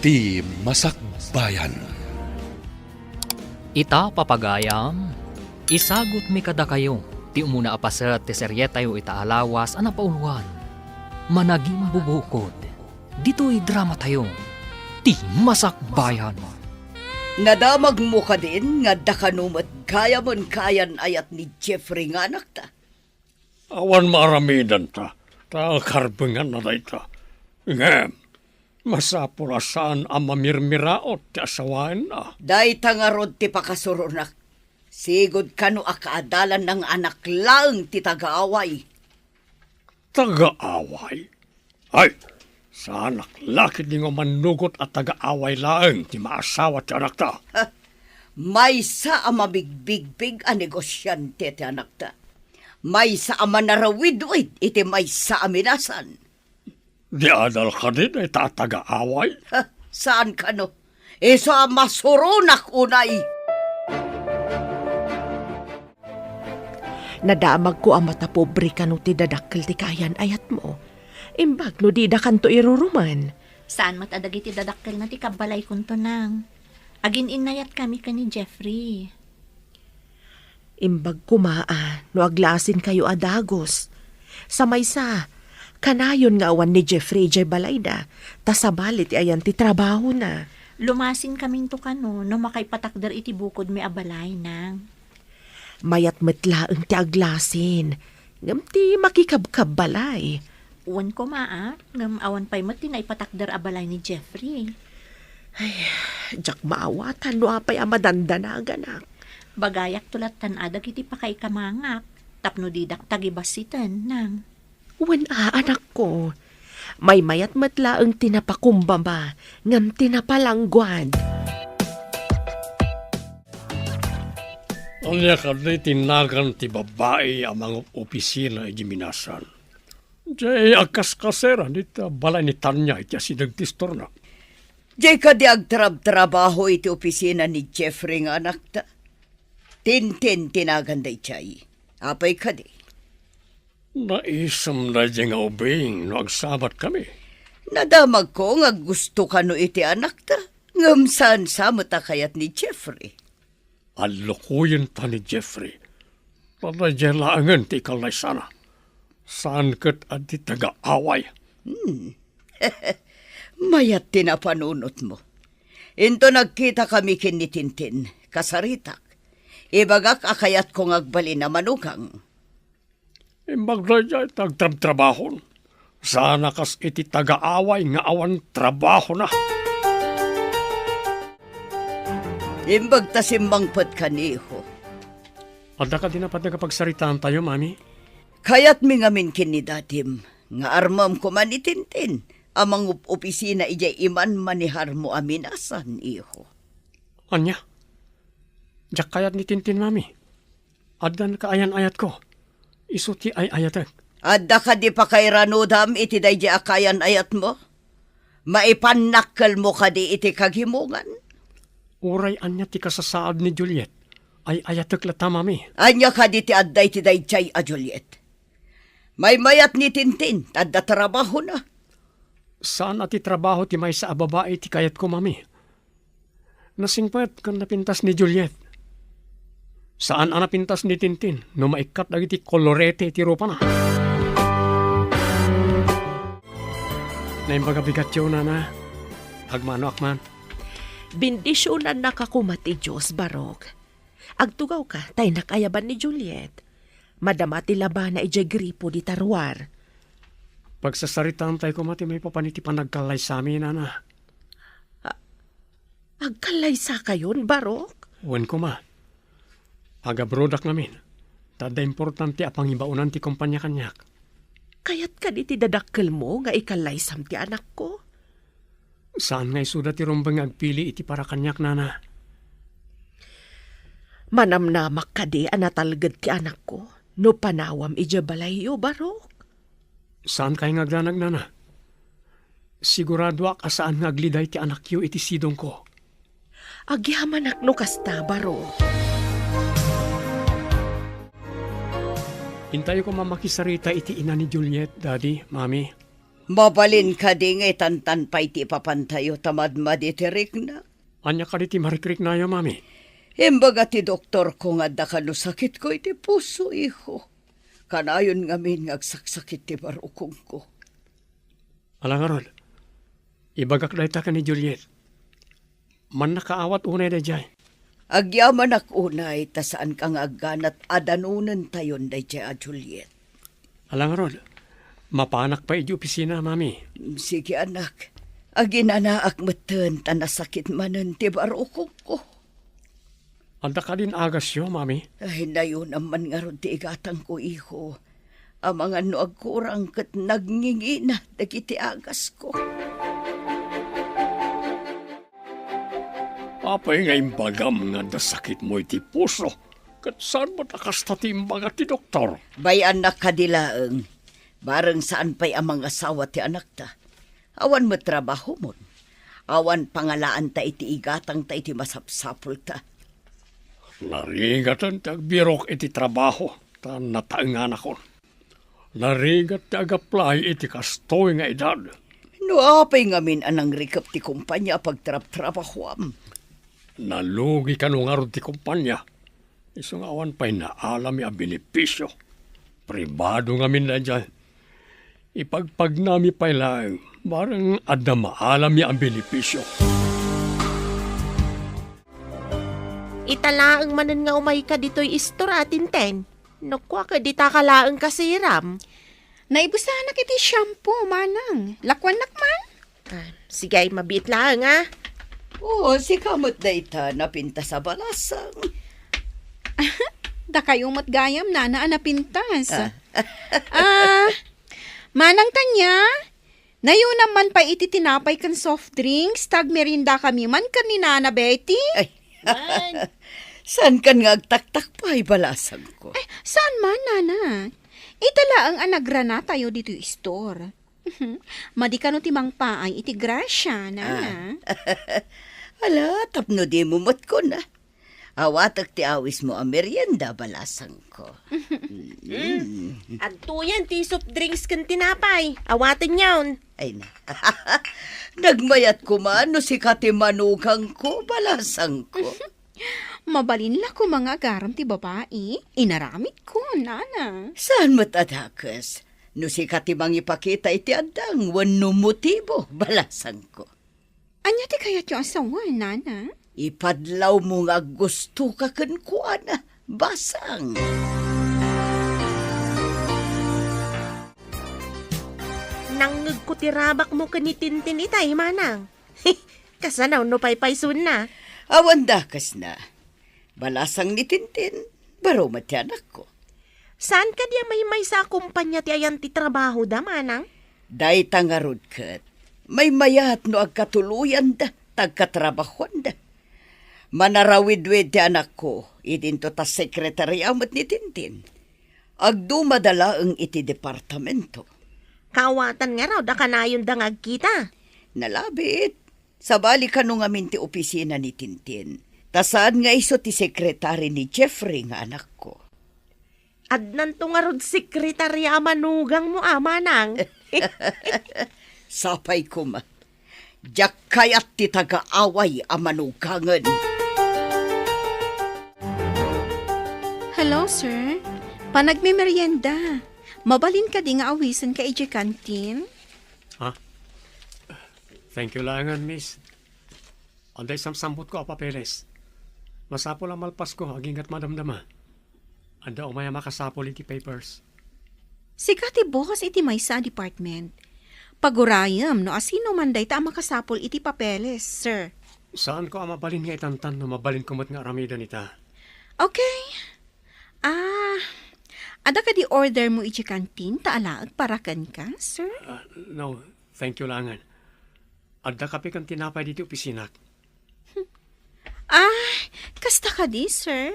Ti Masakbayan. Ita papagayam, isagot mi kada kayo, ti umuna apaset ti seryetayo ita alawas ana pauluan. Managing bubukod, dito'y drama tayo, ti Masakbayan. Nadamag mo ka din nga dakanumat kaya mon kayan ayat ni Jeffrey nga anak ta. Awan maramidan ta, ta karbengan na ta. Ngem, masapurasaan ang mamirmiraot ti asawain na. Day tangarod ti pakasurunak. Sigod kano akaadalan ng anak lang ti tagaaway. Taga-away? Ay, sa anak laki di nga manugot at taga-away laeng ti maasawa ti anak ta. May sa ama bigbigbig a negosyante ti anak ta. May sa ama narawid-wid iti may sa aminasan. Di adal ka din ay taga-away? Saan kano? Iso ang masurunak unay. Nadamag ko ang mata pobre ka no ti dadakkel ti kayan ayat mo. Imbag no di da kanto iruruman. Saan matadagi ti dadakkel na ti kabalay kunto nang. Agin inayat kami ka ni Jeffrey. Imbag kumaa no aglasin kayo adagos. Sa maysa, kanayon nga awan ni Jeffrey J. Balayda, tasabalit ayan ti trabaho na. Lumasin kaming to kano no makaipatakder iti bukod may abalay nang. Mayat metlaeng ti aglasin, ngam ti makikabkab balay. Uwan ko maa, ngam awan pa'y mati na ipatakder abalay ni Jeffrey. Jak maawatan no apay amadandanagan. Bagayak tulat tanadag iti pakay kamangak, tapno didak tagibasitan nang. Wen anak ko, may mayat metlaeng tinapakumbaba, ngam tinapalangguad. Anya ka di tinagan ti babae ang mga opisina ay giminasan. Diyay agkas-kasera nita balay ni Tanya iti asinagtistor na. Di ka di agtrab-trabaho iti opisina ni Jeffrey nga anak ta. Tintin tinaganday chay. Apay ka di. Naisam na di nga ubing no agsabat kami. Nadamag ko nga gusto ka no iti anak ta. Ngam saan samata kayat ni Jeffrey. Alukuyin ta ni Jeffrey. Panadyalangan ti ikalay sana. Saan kat at ti taga-away? Mayat tinapanunot mo. Into nagkita kami kin ni Tintin, kasaritak. Ibagak akayat kong agbali na manugang. Imbag na dyan tagtrab-trabahon. Sana kas iti taga-away nga awan trabaho na. Imbag tasimbangpot kaniho. Ada ka din napat nagapagsaritaan tayo, mami? Kayat mi ngamin kin ni datim, nga armam ko man ni Tintin. Amang opisina ijay iman manihar mo aminasan, iho. Anya? Diyak kayat ni Tintin, mami. Adan ka ayan-ayat ko. Isuti ay ayatek. Adda ka di pa kay ranudam iti day di akayan ayat mo? Maipanakkel mo ka di iti kaghimungan? Uray anya ti kasasaad ni Juliet. Ay ayatek lata, mami. Anya ka di ti adday ti day jay a Juliet. May mayat ni Tintin, adda trabaho na. Saan ati trabaho ti may sa babae ti kayat ko, mami? Nasingpet kan napintas ni Juliet. Saan ang napintas ni Tintin no maikat dagiti kolorete ti rupa na? Naimbagabigat yun na. Agmano akman. Bindisyonan na kakumati Diyos, Barok. Agtugaw ka, tay nakayaban ni Juliet. Madamati laban na ijay gripo di tarwar. Pagsasaritaan tayo kumati may papaniti pa nagkalay sa amin, Ana. Agkalay sa kayon, Barok? Uwan ko ma. Agabrodak namin. Tada importante apang ibaunan ti kumpanya kanyak. Kayat ka di ti dadakkel mo nga ikalay sam ti anak ko? Saan nga isuda ti rumbang agpili iti para kanyak, Nana? Manamnamak ka di anatalgad ti anak ko. No panawam ija balayo, Barok? Saan kayo ngagdanag, Nana? Sigurado ak asaan ngagliday ti anak yu iti sidong ko. Agyamanak no kasta, Barok. Hintayo ko mamakisarita iti ina ni Juliet, Daddy, Mami. Mabalin ka di nga tantan pa iti papantayo tamad maditirik na. Anya ka di ti marikrik na yo, mami. Imbaga ti doktor ko nga da kano sakit ko iti puso, iho. Kanayon nga min ngagsaksakit ti barukong ko. Alang aron, ibagak da ita ka ni Juliet. Man nakaawat unay da jay. Agyaman ak unay, ta saan kang agganat adanunan tayon da jay a Juliet. Alang aron, mapanak pa iti opisina, mami. Sige anak, aginanaak matan ta nasakit manan ti barukong ko. Anda ka din agas yo, mami. Ay, nayon naman nga ron ti igatang ko, iho. Ang mga noag kurang kat nagngingi na dagiti agas ko. Apay nga imbagam nga dasakit mo iti puso. Kat saan mo nakasta ti imbaga ti doktor? Bayan na kadilaeng, bareng saan pa'y ang mga asawa ti anak ta. Awan mo trabaho mo. Awan pangalaan ta iti igatang ta iti masapsapul ta. Narigatan ti agbirok iti trabaho. Ta nataengan ako. Narigat ti agaplay iti kastoy nga edad. No apay ngamin anang rikap ti kumpanya pagtrap-trabahoam. Nalugi ka nung arod ti kumpanya. Isang awan pa'y naalam ang benepisyo. Pribado ngamin na dyan. Ipagpag nami pa'y lang, barang adna maalam ang benepisyo. Italaang manan nga umay ka dito'y istoratin ten. Nukwa ka di takalaang kasiram. Naibusahan na kiti shampoo, manang. Lakwan nakman? Sige ay mabit lang ah. Oo, si kamot na ita napinta sa balasang. Da kayong matgayam na napintas. Manang tanya, nayo naman pa iti tinapay kan soft drinks, tag merinda kami man kan ni Nana Betty. Ay, saan kan nga agtaktak pa ay balasang ko? Saan man, Nana? Itala ang anagrana tayo dito yung store. Madi ka no timang paay iti grasya, Nana. Ala, tapno di mo mat ko na. Awatak ti awis mo ang merienda balasang ko. Agtuyan ti soft drinks kan tinapay. Awatin yawn. Ay na. Nagmayat ko man no si katimanukang ko balasang ko. Mabalin la ko mga garam ti babae. Inaramit ko, Nana. Saan mo't adakas? No si katimang ipakita iti adang wano motibo balasang ko. Anya ti kayat yung asawa, Nana? Ipadlaw mo nga gusto ka kankuana, basang. Nangag ko tirabak mo kanitintin itay, manang. Kasanaw no paypaysun na. Awan dakas na. Balasang ni Tintin, baro matyanak ko. Saan ka diya may sa kumpanya ti ayan ti trabaho da, manang? Day tangarod kat, may mayat no agkatuluyan da, tagkatrabahuan da. Manarawid-wid ti anak ko, idinto ta sekretaryamat ni Tintin. Agdumadala ang iti departamento. Kawatan nga raw, da kanayon da ngagkita. Nalabit, sabali ka nung amin ti opisina ni Tintin. Tasaan nga iso ti sekretary ni Jeffrey nga anak ko. Adnan to nga rod sekretarya manugang mo, manang. Sapay ko ma. Diyak kayat ti taga-away amanugangan. Hello, sir. Panagmimerienda. Mabalin ka di nga awisan ka iti kantin? Ha? Thank you langan, miss. Anday samsambot ko a papeles. Masapol ang malpas ko, agingat madamdama. Anda umaya makasapol iti papers. Sika ti boss iti may sa department. Pagurayam no asino man day ta makasapol iti papeles, sir. Saan ko ang mabalin nga itantan no mabalin kumot nga aramida nita? Okay. Ada ka di order mo iti kantin taalaag parakan ka, sir? No, thank you langan. Adda kapi kang tinapay dito opisina. Kasta ka di, sir?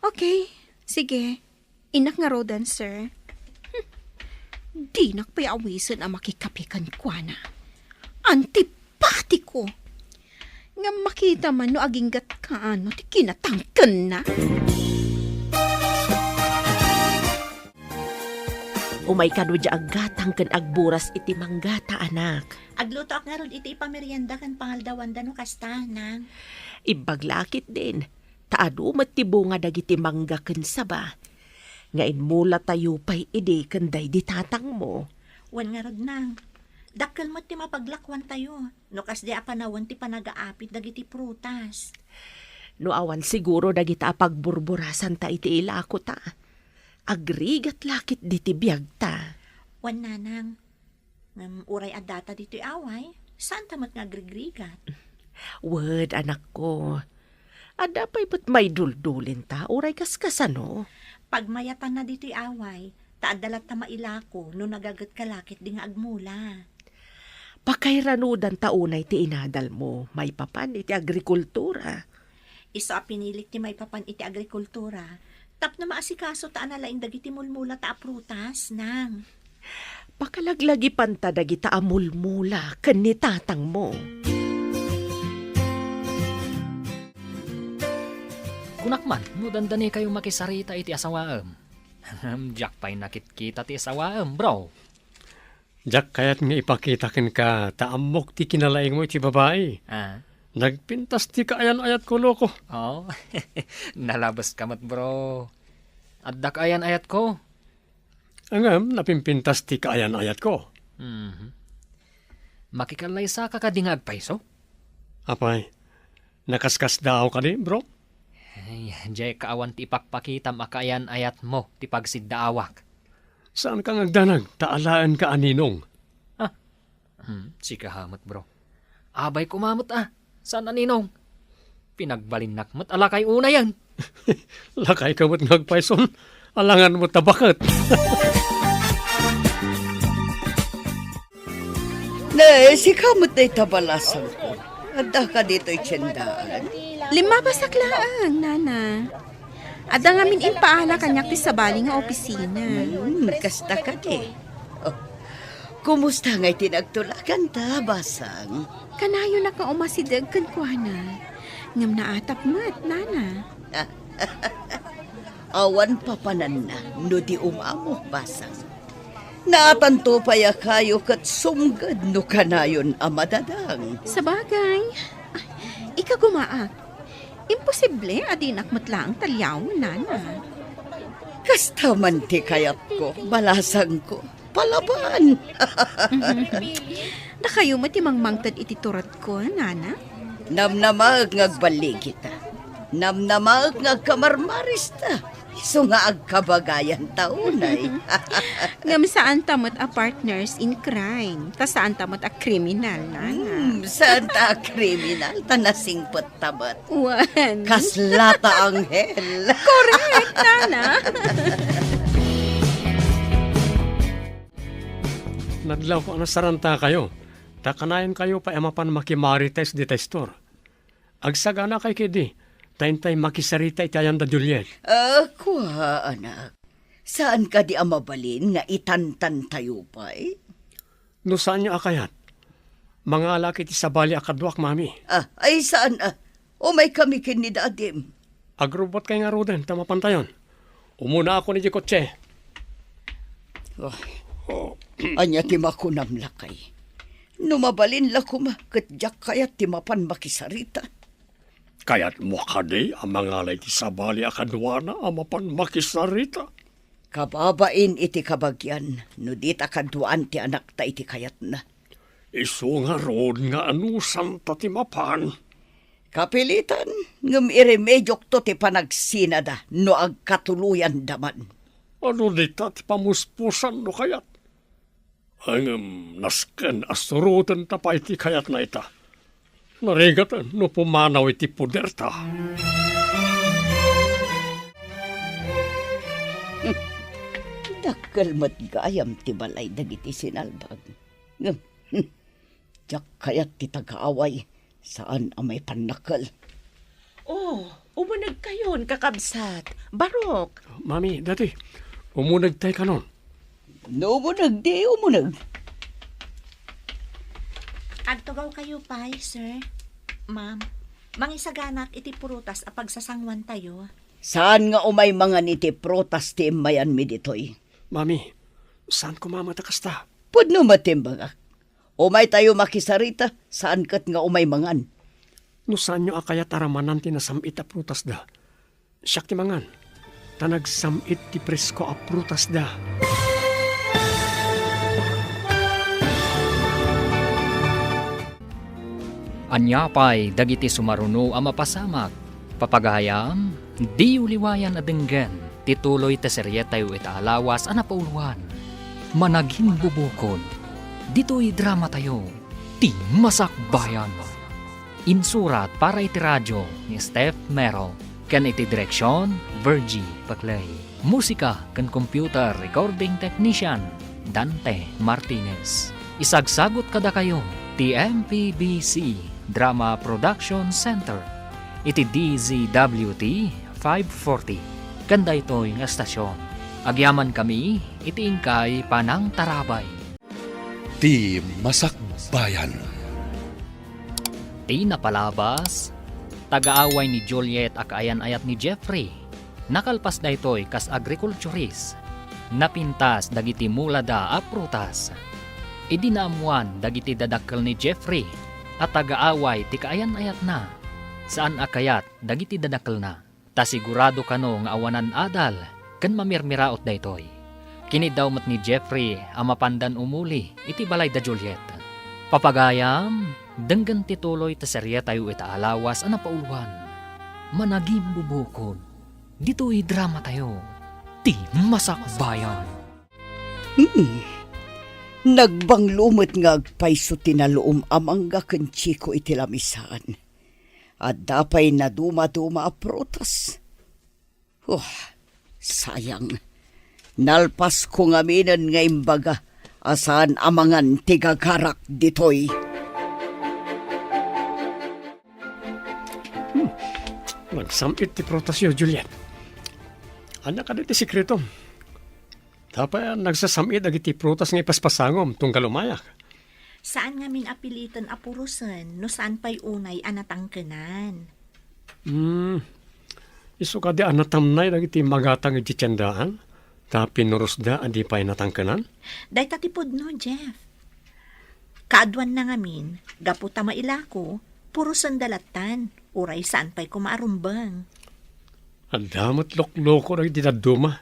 Okay, sige. Inak nga rodan, sir. Di nakpayawisan ang makikapikan kwa na. Antipati ko. Nga makita man no aginggat ka ano, ti kinatangkan na. Umay kano dya aggatang kan agburas iti manggata anak. Agluto ak nga rod iti ipamerienda kan pangaldawan da no kasta, nang. Ibaglakit din. Taado ti bunga dagiti mangga ken saba. Ngain mula tayo pa'y ide kanday di tatang mo. Wan nga rod, nang. Dakkel mo ti mapaglakwan tayo. No kas di apanawan ti panagaapit dagiti prutas. No awan siguro dagita pagburburasan ta iti ilako ta. Agrigat lakit diti biyag ta. Wan nanang. Uray at data dito away. Saan tamat nga agrigrigat? Word, anak ko. Ada pa'y ba't may duldulin ta? Uray kaskasano? Pagmayatan na dito away, taadalat ta mailako no nagagat kalakit di nga agmula. Pakairanudan taunay ti inadal mo. May papan iti agrikultura. Isa pinilik ti may papan iti agrikultura. Tap na maasikaso ta analaing dagiti mulmula ta prutas, nang. Pakalaglagi panta dagita amulmula ken ni tatang mo. Kunakman, no dandani kayo makisarita iti asawaem. Jack pa'y nakitkita ti asawaem, bro. Jack, kayat nga ipakitakin ka, taamok ti kinalaing mo iti babae. Ah, Nagpintas ti kaayan-ayat ko, loko. oh, nalabas kamat, bro. Addak ayan ayat ko. Angam, napimpintas ti kaayan-ayat ko. Makikalay sa kakadingag paiso. Apay, nakaskas daw ka di, bro? Ay, jay kaawan ti ipakpakita makayan ayat mo ti pagsiddaawak. Saan ka ngagdanag? Taalaan ka aninong. Sikahamot, bro. Abay kumamot Saan aninong? Pinagbalinnak mo't alakay una yan. Lakay ka mo't ngagpayson. Alangan mo tabakat. Si kamot na itabalasan ko. Ada ka dito'y tiyendaan. 5 pasaklaan, nana. Ada nga min impaala kanyak ti sabali nga opisina. Kasta ka di. Oh, kumusta nga'y tinagtulakan ta, basang? Kanayo na ka umasidag kan kuana. Ngam naatap mat, nana. Awan papanan na, no di umamo, basang. Naatanto paya kayo kat sumgad no kanayon amadadang. Sa bagay, ika gumaak. Imposible adinak matlaang talyaw, nana. Kasta man ti kayat ko, balasang ko, palaban. Da kayo matimangmangtad iti turat ko, nana. Namnamag ngagbalig kita. Namnamag ngagkamarmaris ta. So nga agkabagayan taunay. Ngam saan tamot a partners in crime. Ta saan tamot a kriminal, nana. Saan ta kriminal? Tanasingpot tabat. Wan. Kaslata anghel. Correct, nana. Nadlaw ko saranta kayo. Takanayan kayo pa emapan makimarites di testor. Agsagana kay kidi. Taintay makisarita itayan da Juliet. Kuha, anak. Saan ka di amabalin nga itantan tayo pa'y? No saan niya akayat? Mga alaki ti sabali akadwak, mami. Ay saan may kami kin ni dadim. Agrobot kay nga roden, tamapantayon. Umuna ako ni Jikotse. Anya ti makunam lakay. Numabalin lakuma kat jak kayat ti mapan makisarita. Kaya't mo kadi ang mga alay ti sabali akadwana amapan makisarita. Kababain iti kabagyan, no di takadwaan ti anak ta iti kayat na. Isu nga rood nga anusan ta ti mapan. Kapilitan, ngam iremedyok to ti panagsinada no agkatuluyan daman. Ano di ta ti pamuspusan no kayat? Hangam nasken asurutan ta pa iti kayat na ita. Narigatan no pumanaw iti puder ta. Dakkel mat gayam ti balay dagiti sinalbag. Jak kayat ti tagaaway saan amay panakal. Oh, umunag kayon, kakabsat. Barok. Mami, dati, umunag tayo ka nun. No, umunag di, umunag. Agtugaw kayo pa, sir. Ma'am, mangisaganak iti purutas a pagsasangwan tayo. Saan nga umay mga niti protas ti mayan mi ditoy? Mami, Saan ko mamatakas ta? Pudno matimbang. Umay tayo makisarita, saan kat nga umay mangan. No saan nyo akayat aramanan ti nasamit a prutas da? Siyak ti mangan. Tanag samit ti presko a prutas da. Anyapay dagiti sumaruno a mapasamak. Papagayam, di uliwayan adenggen. Tituloy te seryetayo itaalawas a napauluan. Managing bubukod. Dito'y drama tayo. Ti Masakbayan. Insurat para iti radyo ni Steph Merrill. Kan iti direksyon, Virgie Paclay. Musika kan computer recording technician, Dante Martinez. Isagsagot kada kayo, ti MPBC Drama Production Center. Iti DZWT 540. Kanda ito'y nga estasyon. Agyaman kami, iti ingkay Panang Tarabay. Ti Masakbayan. Ti napalabas, tagaaway ni Juliet akaayan-ayat ni Jeffrey. Nakalpas na ito'y kas agrikulturist. Napintas dagiti mulada a prutas. Idinaamuan dagiti dadakkel ni Jeffrey at tagaaway ti kaayan-ayat na. Saan akayat dagiti dadakkel na. Ta sigurado kano nga awanan adal ken mamirmiraot daytoy. Kini daw mat ni Jeffrey ang mapandan umuli iti balay da Juliet. Papagayam, denggan tituloy ta serye tayo itaalawas ang napauluan. Managim bubukod. Dito'y drama tayo. Ti Masakbayan. Nagbanglumot nga agpayso tinaloom amang ken chiko iti lamisaan. At dapay na duma-duma a prutas. Sayang. Nalpas ko nga minan nga imbaga asan amangan tigagarak ditoy. Nagsamit ti prutas yo, Juliet. Anak ka ti sikreto. Tapay nagsasamit agiti prutas nga ipaspasangom tung kalumayak. Saan nga min apilitan apurusan no saan pa'y unay anatangkenan? Iso ka di anatamnay dagiti magatang iti tiyandaan. Ta pinurus da adi pa'y natangkenan. Day tatipod no, Jeff. Kaadwan na nga min, gaputa mailako, purusan dalatan, uray saan pa'y kumaarumbang. Adamot lokloko na iti daduma.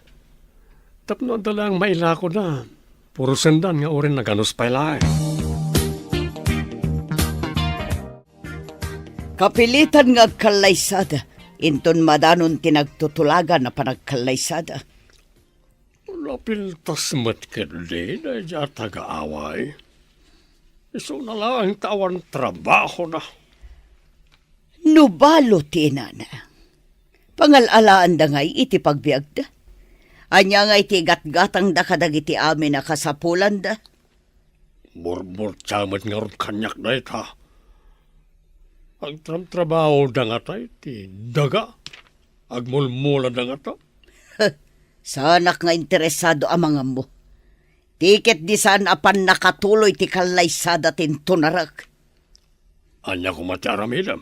Tapno dalang mailako na. Purusan dan nga orin naganos pa'y laay. Kapilitan nga agkalaysada, inton madanon tinagtutulagan na panagkalaysada. Lapil tasmat kadi na dya taga-away. Iso na lang tawan trabaho na. Nubalo tinana. Pangalalaan da ngay iti pagbiag da. Anya nga iti gatgatang da kadagiti amin na kasapulan da. Burbur tsamat nga ron kanyak na ita. Ang trabaho da nga tayo, ti daga. Agmulmula da nga ta. Sanak nga interesado amang mo. Tiket di saan apan nakatuloy ti kalaysada tintunarak. Anya ko mati aramidam.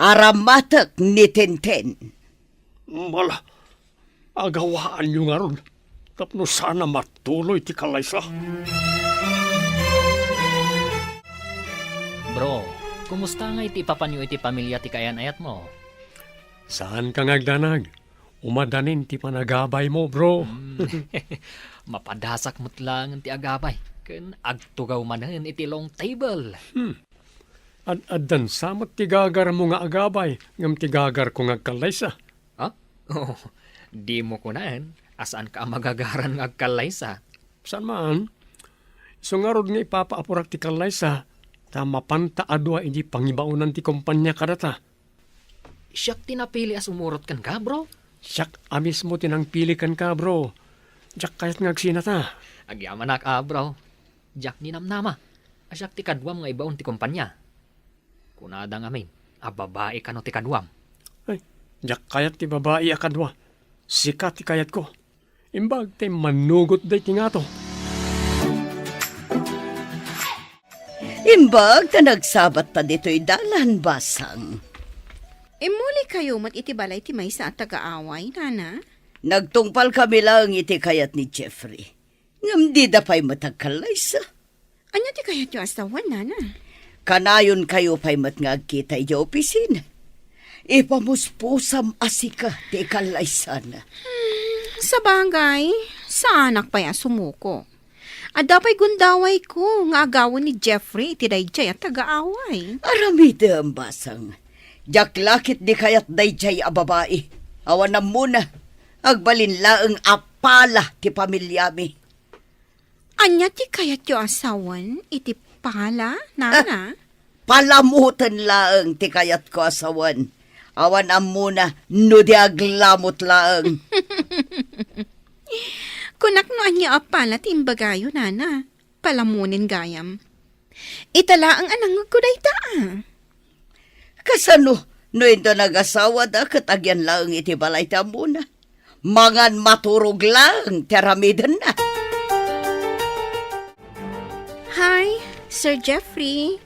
Aramatak ni Tintin. Mala, agawaan nyo nga ron. Tapno sana matuloy ti kalaysa. Bro, kumusta nga iti papanyo iti pamilya ti kayan-ayat mo? Saan ka ngagdanag? Umadanin ti panagabay mo, bro. Mapadasak mo't lang ti agabay. Ken agtugaw manen iti long table. Ad-adan samot ti gagar mo nga agabay. Ngam ti gagar ko ngagkalaysa. Ha? Oh, di mo kunaen. Asaan ka magagaran ng agkalaysa? Saan man? So nga rod nga ipapaapurak ti kalaysa. Tama panta adwa iji pangibaunan ti kumpanya kadata. Siyak tinapili as umurot kan ka, bro? Siyak amis mo tinangpili kan ka, bro. Diyak kayat ngagsinata. Agyamanak bro. Diyak ninamnama. Asyak ti kadwam nga ibaon ti kumpanya. Kunadang amin, babae ka no ti kadwam. Ay, diyak kayat ti babae akadwa. Sikat ti kayat ko. Imbag ti manugot day ti nga to. Imbag na nagsabat ta dito'y dalan basang. Muli kayo mat iti balay ti maysa at taga-away, nana? Nagtungpal kami lang iti kayat ni Jeffrey. Ngam di da pa'y matagkalay sa. Anya ti kayat yung asawan, nana? Kanayon kayo pa'y matngagkita yung opisina. Ipamuspusam asika ti kalay sana. Sa bagay, sa anak pa ya sumuko. Ada pa'y gundaway ko, nga agawan ni Jeffrey, iti dayjay at taga-away. Aramida ang basang. Jaklakit di kayat dayjay a babae. Awan na muna. Agbalin laeng apala ti pamilyami. Anya ti kayat yung asawan, iti pala, nana? Palamutan laeng ti kayat ko asawan. Awan am muna, no di aglamot laeng. Kunak no anya apala ti imbagayo, nana. Palamunin gayam. Itala ang anang kuday taa. Kasano, no ito nag-asawa da katagyan laeng iti balay ta muna. Mangan maturog lang, teramidan na. Hi, Sir Jeffrey.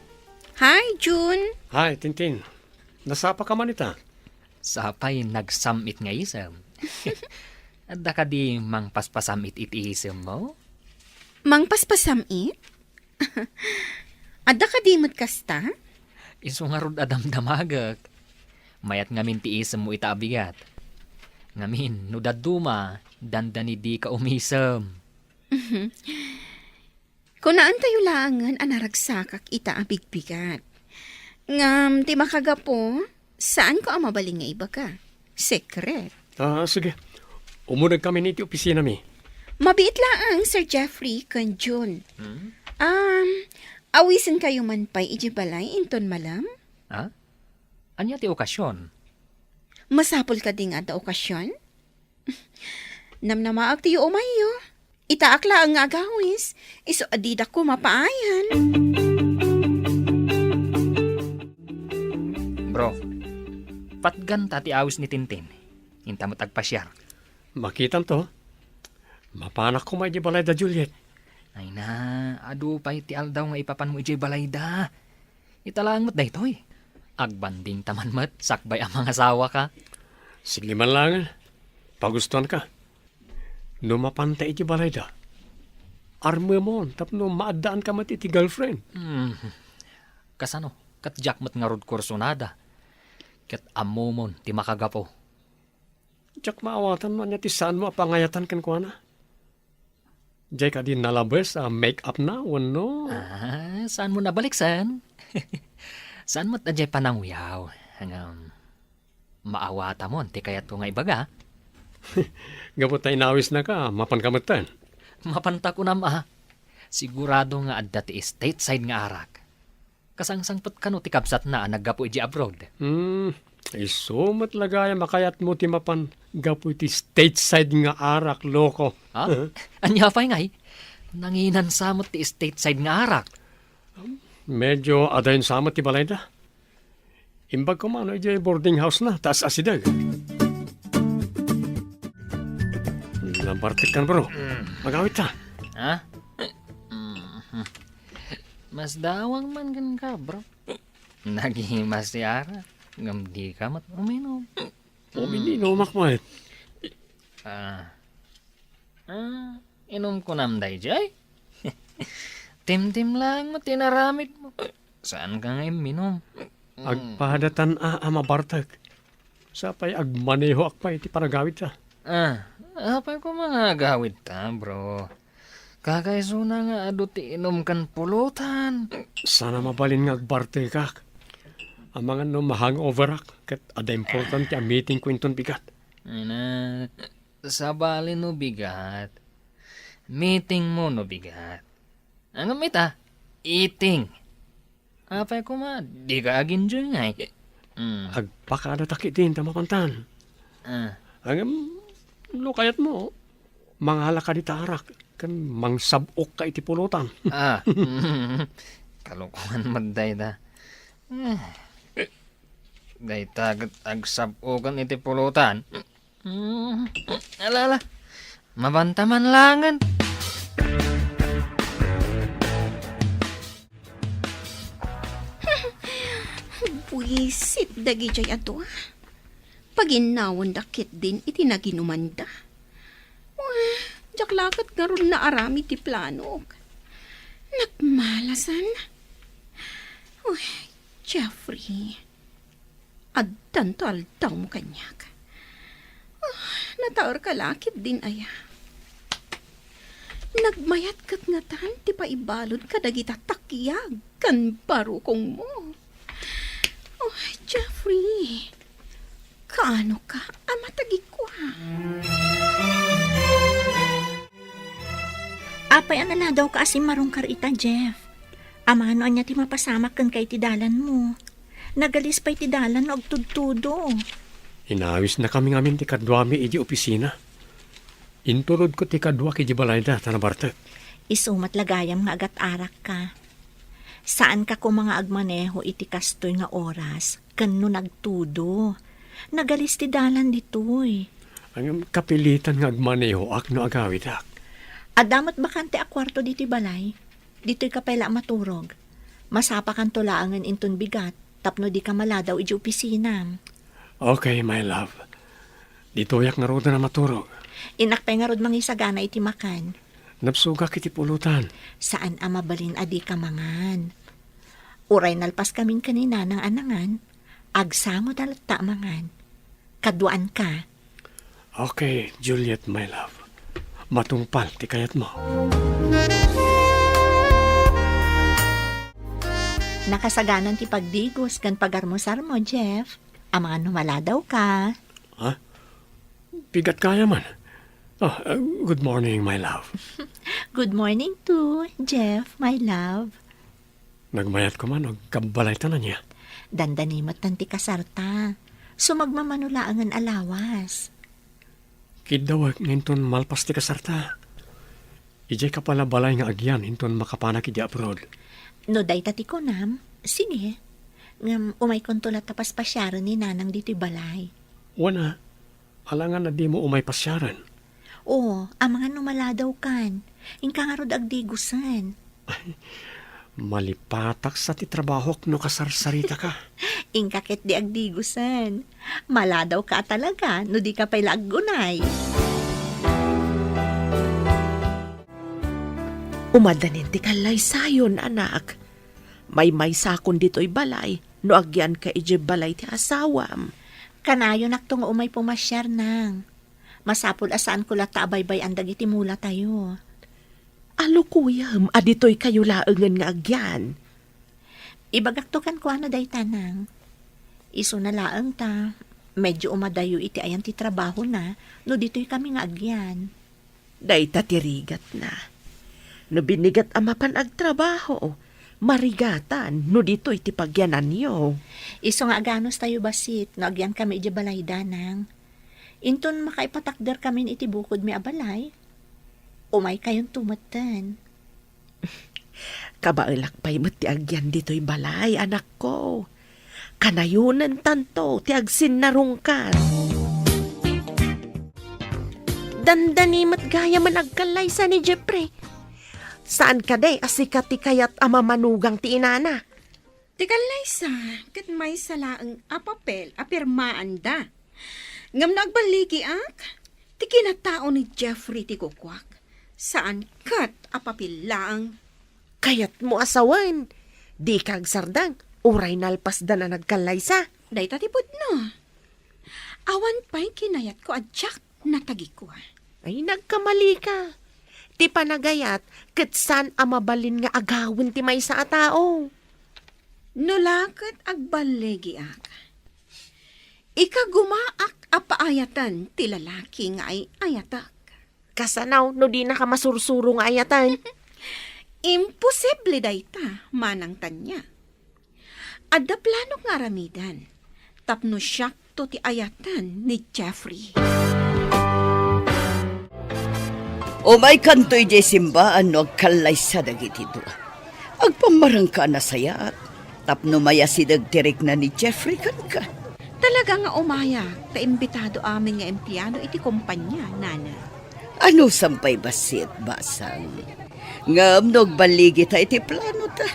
Hi, June. Hi, Tintin. Nasapa ka man ita? Sapay nagsamit nga isam. Adda ka di mang paspasamit iti isam mo? Mang paspasamit? Ada ka dimot kasta? Iso nga rod adam damagak. Mayat ngamin ti isam mo itaabigat. Ngamin, no daduma, dandani di ka umisam. Kung naan tayo langan, anaragsakak ita abigbigat. Ngam, ti makagapo, saan ko ang mabaling nga iba ka? Secret. Sige. Umunag kami niti opisina mi. Mabiit lang, Sir Jeffrey, kan June. Awisin kayo man pa'y ijibalay, inton malam? Ha? Anya ti okasyon? Masapol ka ding ada okasyon? Namnamaag tiyo umayo. Itaakla ang agawis. Iso adida ko mapaayan. Bro, patgan tati awis ni Tintin. Hinta mo tagpasyar. Makitan to. Mapanak ko may di balay da Juliet. Ay na, adu pa iti aldaw nga ipapan mo ijay balay da. Italang mo't daytoy. Agbanding taman mo't sakbay ang mga asawa ka. Sige man lang. Pagustuhan ka. No mapantay iti balay da. Arme mo, tapno maadaan ka mat iti girlfriend. Kasano, kat jack mo't nga rod kursonada. Kat amumon ti makagapo. Tsak maawatan mo niya ti saan mo apangayatan kan ko na. Jay ka din nalabas make-up na, no? Saan mo nabaliksan? Saan mo't adjay panangwiyaw? Hanggang maawata mo, ti kayat ko nga ibaga. Gapot na inawis na ka, mapankamatan. Mapanta ko na ma. Sigurado nga adda ti stateside nga arak. Kasangsangpot ka no ti kabsat na naggapo iji abroad. Iso matlagaya makayat mo ti mapan gapo iti stateside nga arak, loko. Ha? Anya pa'y ngay? Nanginan samot ti stateside nga arak. Medyo adayin samot ti balay da. Imbag ko man, iti boarding house na, taas asidag. Lampartik kan bro. Magawit ta. Ha? Mas dawang man gan ka, bro. Nagihimas ti arak. Ngam di ka mat uminom. Uminino, makmat. Inom ko namday, Jay. Tim-tim lang mo, tinaramid mo. Saan ka nga minom? Agpadatan mabartag. Sapay agmaneho akpay iti panagawit ta. Apay ko mga gawid ta, bro. Kakaiso na nga ado ti inom kan pulutan. Sana mabalin nga agbarte kak. Ang mga no mahang-over ak. Kat ada important ti meeting ko inton bigat. Ay na, sabali no bigat. Meeting mo no bigat. Ang gamita, eating. Apay ko ma, di ka agin dyan nga. Agpakada takit din tamapantan. Ang lukayat mo, manghala ka di tarak. Kan mangsabok ka iti pulutan. Kalukuhan magday da. Day tagat agsabokan iti pulutan. Alala, mabantaman langan. Buisit dagi jay ato. Paginawan dakit din iti naginuman da. Jaklakat nga ron na arami ti plano. Nagmalasan. Uy, Jeffrey. Addan to aldaw mo kanyak. Nataor ka lakit din aya. Nagmayat kat nga tan, ti paibalod ka dagita takyag kan barukong mo. Oh, Jeffrey, kaano ka? Amatagi ko ha. Apay anala daw ka asim marong karita, Jeff. Amano anya ti mapasamak kan kay ti dalan mo. Nagalis pa'y ti dalan og tudtudo. Inawis na kami ngamin ti kadwami iji opisina. Inturod ko ti kadwa ki Jibalayda tanabartek. Isumat lagayam nga agat arak ka. Saan ka ko mga agmaneho iti kastoy nga oras, kano nagtudo. Nagalis ti dalan ditoy. Ang kapilitan nga agmaneho ak no agawid ak. Adamat bakante a kwarto diti balay. Dito'y kapela maturog. Masapa kan tulaangan inton bigat, tapno di ka maladaw iji opisina. Okay, my love. Dito yak nga roda na maturog. Inakpay nga rod mangisagana iti makan. Napsuga kiti pulutan. Saan amabalin adi ka mangan? Uray nalpas kamin kanina ng anangan, agsamo dalata mangan. Kaduan ka. Okay, Juliet, my love. Matungpal ti kayat mo. Nakasaganan ti pagdigos kan pagarmosar mo, Jeff. Amangan numala daw ka. Ha? Bigat kaya man. Good morning, my love. Good morning too, Jeff, my love. Nagmayat ko man o kabalay tanan niya. Dandanimot tanti kasarta. Sumagmamanulaangan alawas. Kidawag nginton malpas ti kasarta. Ijay ka pala balay nga agyan hinton makapanak iti abroad. No day tati ko nam, sige. Ngam umay kontulat tapas pasyaran ni nanang dito balay. Wana, alangan na di mo umay pasyaran. Oo, amangan numala daw kan. Ingka nga rod agdigusan. Malipatak sa ti trabahok no kasarsarita ka. Ingkakit di agdigusan. Mala daw ka talaga, no di ka pa'y laggunay. Umadanin ti kalay sayon, anak. May sakon dito'y balay, no agyan ka ije balay ti asawam. Kanayo nakto nga umay pumasyar nang. Masapul asaan ko lata abaybay ang dagiti mula tayo. Alo kuyam, adito'y kayo laengan nga agyan. Ibagaktokan ko ano day tanang. Iso na laeng ta. Medyo umadayo iti ayan ti trabaho na, no dito'y kami nga agyan. Day tatirigat na. No binigat amapan agtrabaho, marigatan, no dito'y ti pagyanan niyo. Iso nga aganos tayo basit, no agyan kami iti balay danang. Inton makaipatakder kami iti bukod mi abalay. Umay kayong tumatan. Kabailak pa'y ti agyan dito'y balay, anak ko. Kanayunan tanto, ti agsin narungkan. Dandanimat gaya man agkalay sa ni Jeffrey. Saan ka day asikat ti kayat amamanugang ti inana? Tikalay sa, kat may salaang apapel, apirmaan da. Ngam nagbaligi ak, ti kinatao ni Jeffrey ti kukwak. Saan kat apapilaang? Kayat mo asawan. Di kag sardang, uray nalpas da na nagkalaysa. Day tatipod no. Awan pa'y kinayat ko adyak natagi ko. Ay, nagkamali ka. Ti panagayat, kitsan amabalin nga agawin ti may sa atao. Nulakat agbalegi ak. Ikagumaak apaayatan ti lalaki nga ay ayatak. Kasanaw, no di na ka masursuro nga ayatan. Imposible dayta, manang tanya. Adda plano nga ramidan, tapno siyak to ti ayatan ni Jeffrey. O may kantoy jay simbaan no agkalay sa dagiti doa. Agpamarang ka na sayat, tapno maya sidagtirik na ni Jeffrey kan ka. Talaga nga umaya, taimbitado aming nga empleyado iti kumpanya, nana. Ano sampay basit, basang? Ngam baligi ta iti plano ta.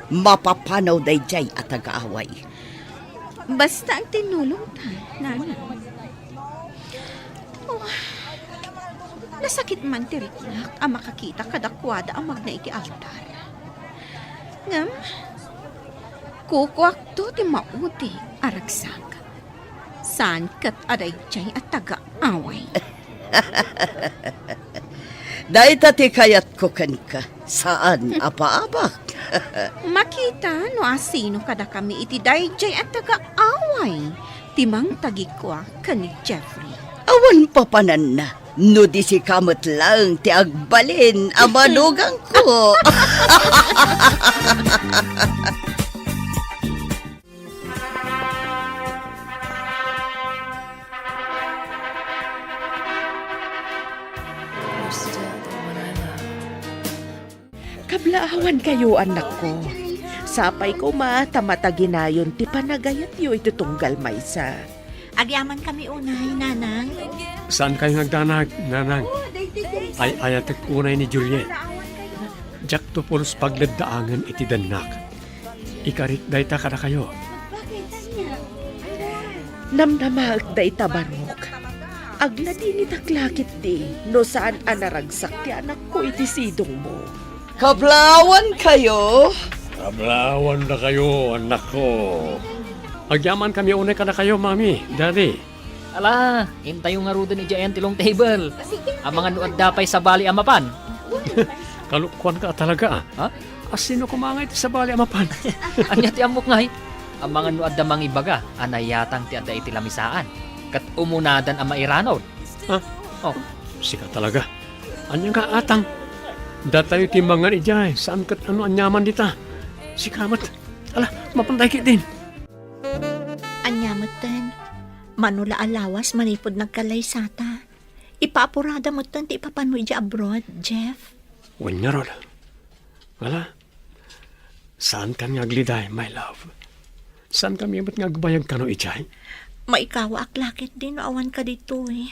Mapapanaw day jay at agaaway. Basta ang tinulong ta, nana. Nasakit man tiriknak ang makakita kadakwada ang magna iti altar. Ngam, kukuak to ti mauti aragsak. Saan kat aday jay at taga-away. Dahil tati kayat ko ka, saan apa-abak? Makita no asino kada kami iti dayjay at taga-away. Timang tagikwa kani Jeffrey. Awan pa panan na, no di si kamot lang ti agbalin ang manugang ko. Kablaawan kayo, anak ko. Sapay ko tamataginayon ti panagayat yu itutunggal maysa. Agyaman kami unay, nanang. Saan kayo nagdanag, nanang? Ay ayatek unay ni Juliet. Jak to pulos pagladdaangan iti danak. Ikarit dayta kada kayo. Namnamag da itabarok. Agladi ni taklakit di, no saan anaragsak ti anak ko iti sidong mo. Kablawan kayo. Kablawan na kayo, anak ko. Agyaman kami unay kada kayo, mami, daddy. Ala, hintayo nga rudo ni Jayan tilong table. Ang mga nuad dapay sa bali amapan. Kalukwan ka talaga, Ha? Asino kumangay ti sa bali amapan? Anya ti amok ngay. Ang mga nuad da mang ibaga, anayatang ti ada iti lamisaan. Kat umunadan ang mairanod. Ha? Oh, Sika talaga. Anya nga atang. Datayo timbangan ijay. Saan kat ano anyaman dita? Sikamat. Ala, mapantay kit din. Anyamatan. Manula alawas manipod nagkalaysata. Ipaapurada mo tan ti ipapanoy di abroad, Jeff. Wanya rod. Wala. Saan kan ngagliday, my love? Saan kami ba't ngagbayag ka no ijay? Maikawa aklakit din no awan ka dito eh.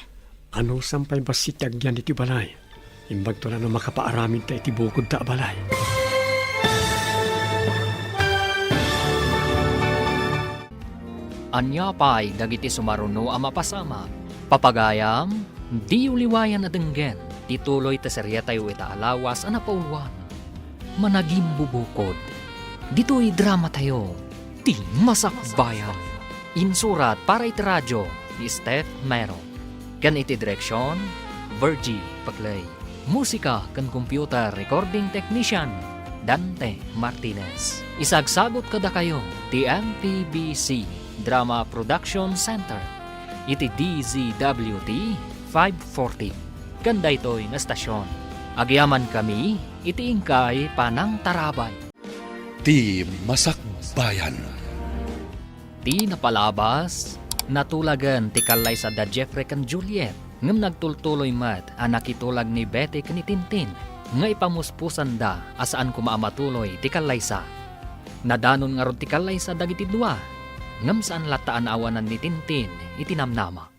Ano sampay ba sitagyan iti balay? Imbag to na no makapaaramin ta iti bukod ta balay. anya pay dagiti sumaruno ang mapasama. Papagayam, di uliwayan na denggen. Tituloy ta serya tayo ita alawas ang napauluan. Managim bubukod. Dito'y drama tayo. Ti Masakbayan. Insurat para iti radyo ni Steph Mero. Kan iti direksyon, Virgie Paglay. Musika kan computer recording technician, Dante Martinez. Isagsagot kada kayo, ti MPBC Drama Production Center. Iti DZWT 540. Ganda ito'y nga stasyon. Agyaman kami, iti ingkay panang tarabay. Ti Masakbayan. Ti napalabas, natulagan ti kalay sa da Jeffrey kan Juliet. Ngam nagtultuloy mat, anak itulag ni Betty kan ni Tintin. Nga ipamuspusan da, asaan kumaamatuloy ti kalay sa. Nadanon nga ron ti kalay sa dagiti dua. Ngam saan lataan awanan ni Tintin, itinamnama.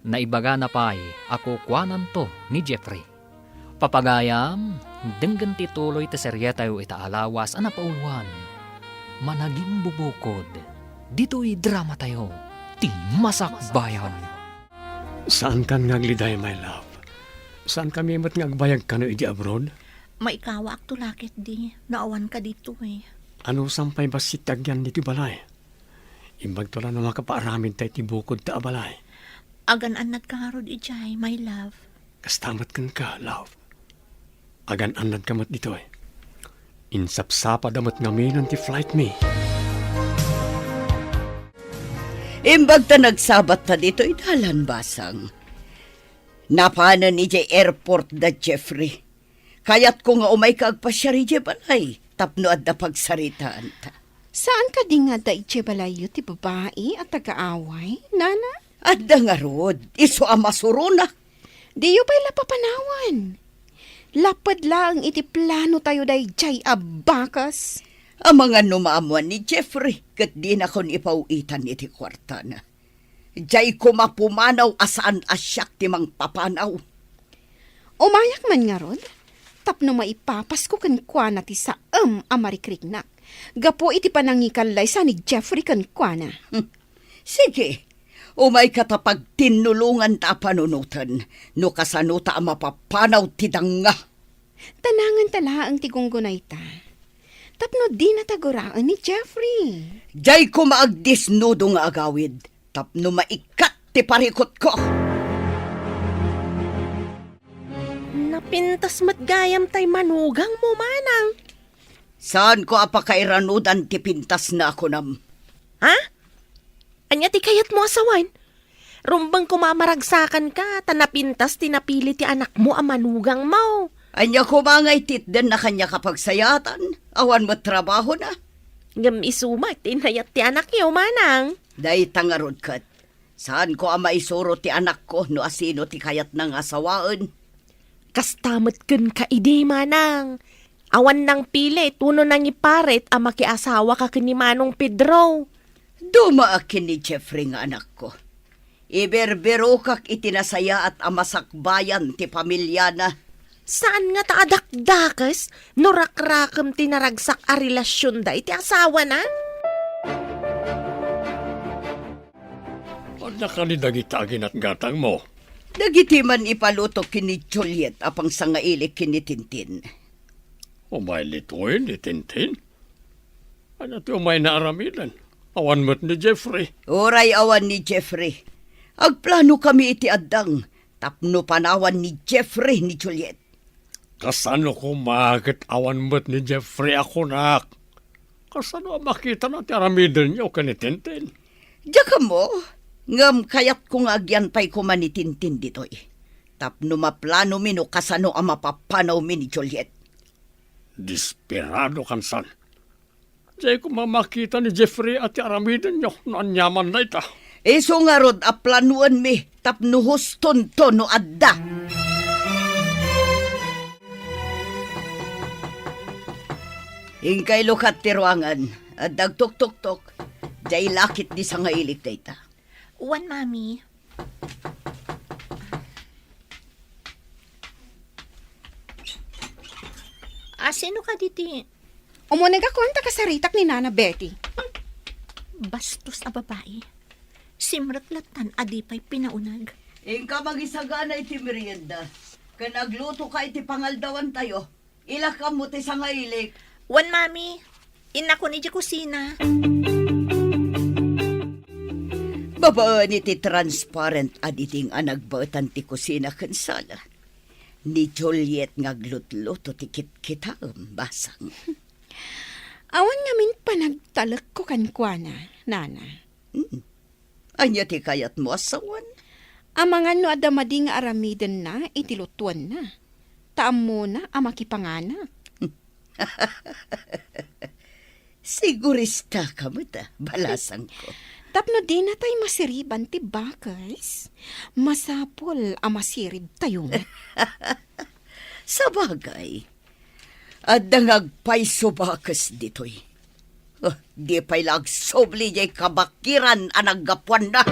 Naibaga na pa'y ako kwanan to ni Jeffrey. Papagayam, denggan ti tuloy ti serya tayo itaalawas ang napauluan. Managim bubukod, dito'y drama tayo, ti Masakbayan. Saan kan ngagliday, my love? Saan kami mat ngagbayag ka no iti abroad? Maikawa ak tulakit di, naawan ka dito eh. Ano sampay ba sitagyan dito balay? Imbag to lang na makapaaramin tayo ti bukod ta balay. Agan-anad ka nga rod ijay, my love. Kastamat kan ka, love. Agan-anad kamat dito eh. Insapsapa damat ngamin ti flight me. Imbag ta nagsabat ta dito idalan basang. Napana ni J airport da Jeffrey. Kayat ko nga umay kaagpasyari J balay. Tapno at da pagsaritaan ta. Saan ka di nga da balay ti babae at taga-away, nana? At da nga rod, iso amasuruna. Di yu pa'y lapapanawan. Lapad lang iti plano tayo day jay abakas. Ang mga numaamuan ni Jeffrey, kat di na kon ipauitan iti kwarta na. Jay ko mapumanaw asaan asyak ti mang papanaw. Umayak man nga rod, tapno maipapas ko kan kwa na ti saam amarikriknak. Gapo iti panangikalay sa ni Jeffrey kan kwa na. Sige, Umay katapag tinulungan ta panunutan, no kasano ta mapapanaw ti danga. Tanangan tala ang tigunggunay ta. Tapno di nataguraan ni Jeffrey. Jay ko maagdisnudo nga agawid, tapno maikat ti parikot ko. Napintas matgayam tay manugang mo, manang. Saan ko apakairanudan ti pintas na ako nam? Ha? Anya ti kayat mo asawan? Rumbang kumamaragsakan ka, tanapintas tinapili ti anak mo ang manugang mo. Anya ko mangay titden na kanya kapagsayatan, awan mo trabaho na. Ngam isuma, tinayat ti anak yo, manang. Day tangarod kat, saan ko ang maisuro ti anak ko no asino ti kayat ng asawaan? Kastamot kun ka ide, manang. Awan nang pili, tuno nang iparet ang makiasawa ka kini Manong Pedro. Dumaakin ni Jeffrey nga anak ko. Iberbero kak itinasaya at amasakbayan ti pamilya na. Saan nga taadakdakas? Nurakrakam tinaragsak a relasyon da iti asawa na? Ang nakanidagitagin at gatang mo. Dagitiman ipaluto kini Juliet apang sangailik kini Tintin. Umay lituin ni Tintin. Ano ti umay naaramidan? Awan mo't ni Jeffrey. Oray awan ni Jeffrey. Agplano kami iti addang. Tapno panawan ni Jeffrey ni Juliet. Kasano ko makit awan mo't ni Jeffrey ako nak? Kasano makita na ti aramidan niyo ka ni Tintin? Diyaka mo, ngam kayat kong agyantay ko man ni Tintin ditoy. Tapno maplano mi no kasano ang mapapanaw mi ni Juliet. Desperado kan san. Diyan ko mamakita ni Jeffrey at ti aramidan niyo no anyaman na ita. Iso nga rod a planuan mi tapno huston to no adda. Ingkay lukat ti ruangan at dagtok-tok-tok. Jay lakit di sa ngailik dayta. Wan, Mami. Sino ka diti? Umunag ako ang takasaritak ni Nana Betty. Bastos a babae. Simraklatan adipay pinaunag. Ingka magisagana iti merienda. Kanagluto ka iti pangaldawan tayo. Ilakam mo ti sa ngailik. Wan, Mami. Ina ko ni di kusina. Babaan iti transparent aditing anagbatan ti kusina kansala. Ni Juliet ngaglutluto ti kit-kitam basang. Awan ngamin panagtalak ko kankwana, Nana. Anya ti kayat mo asawan? Amangan no adamadi nga aramiden na, itilutuan na. Taam mo na ang makipanganak. Sigurista ka mo ta, balasang ko. Tapno di na tayo masiriban ti bakas. Masapol ang masirib tayo. Sa bagay, at dangagpay subakas ditoy. Di pa'y lagsobli jay kabakiran anagapuan na.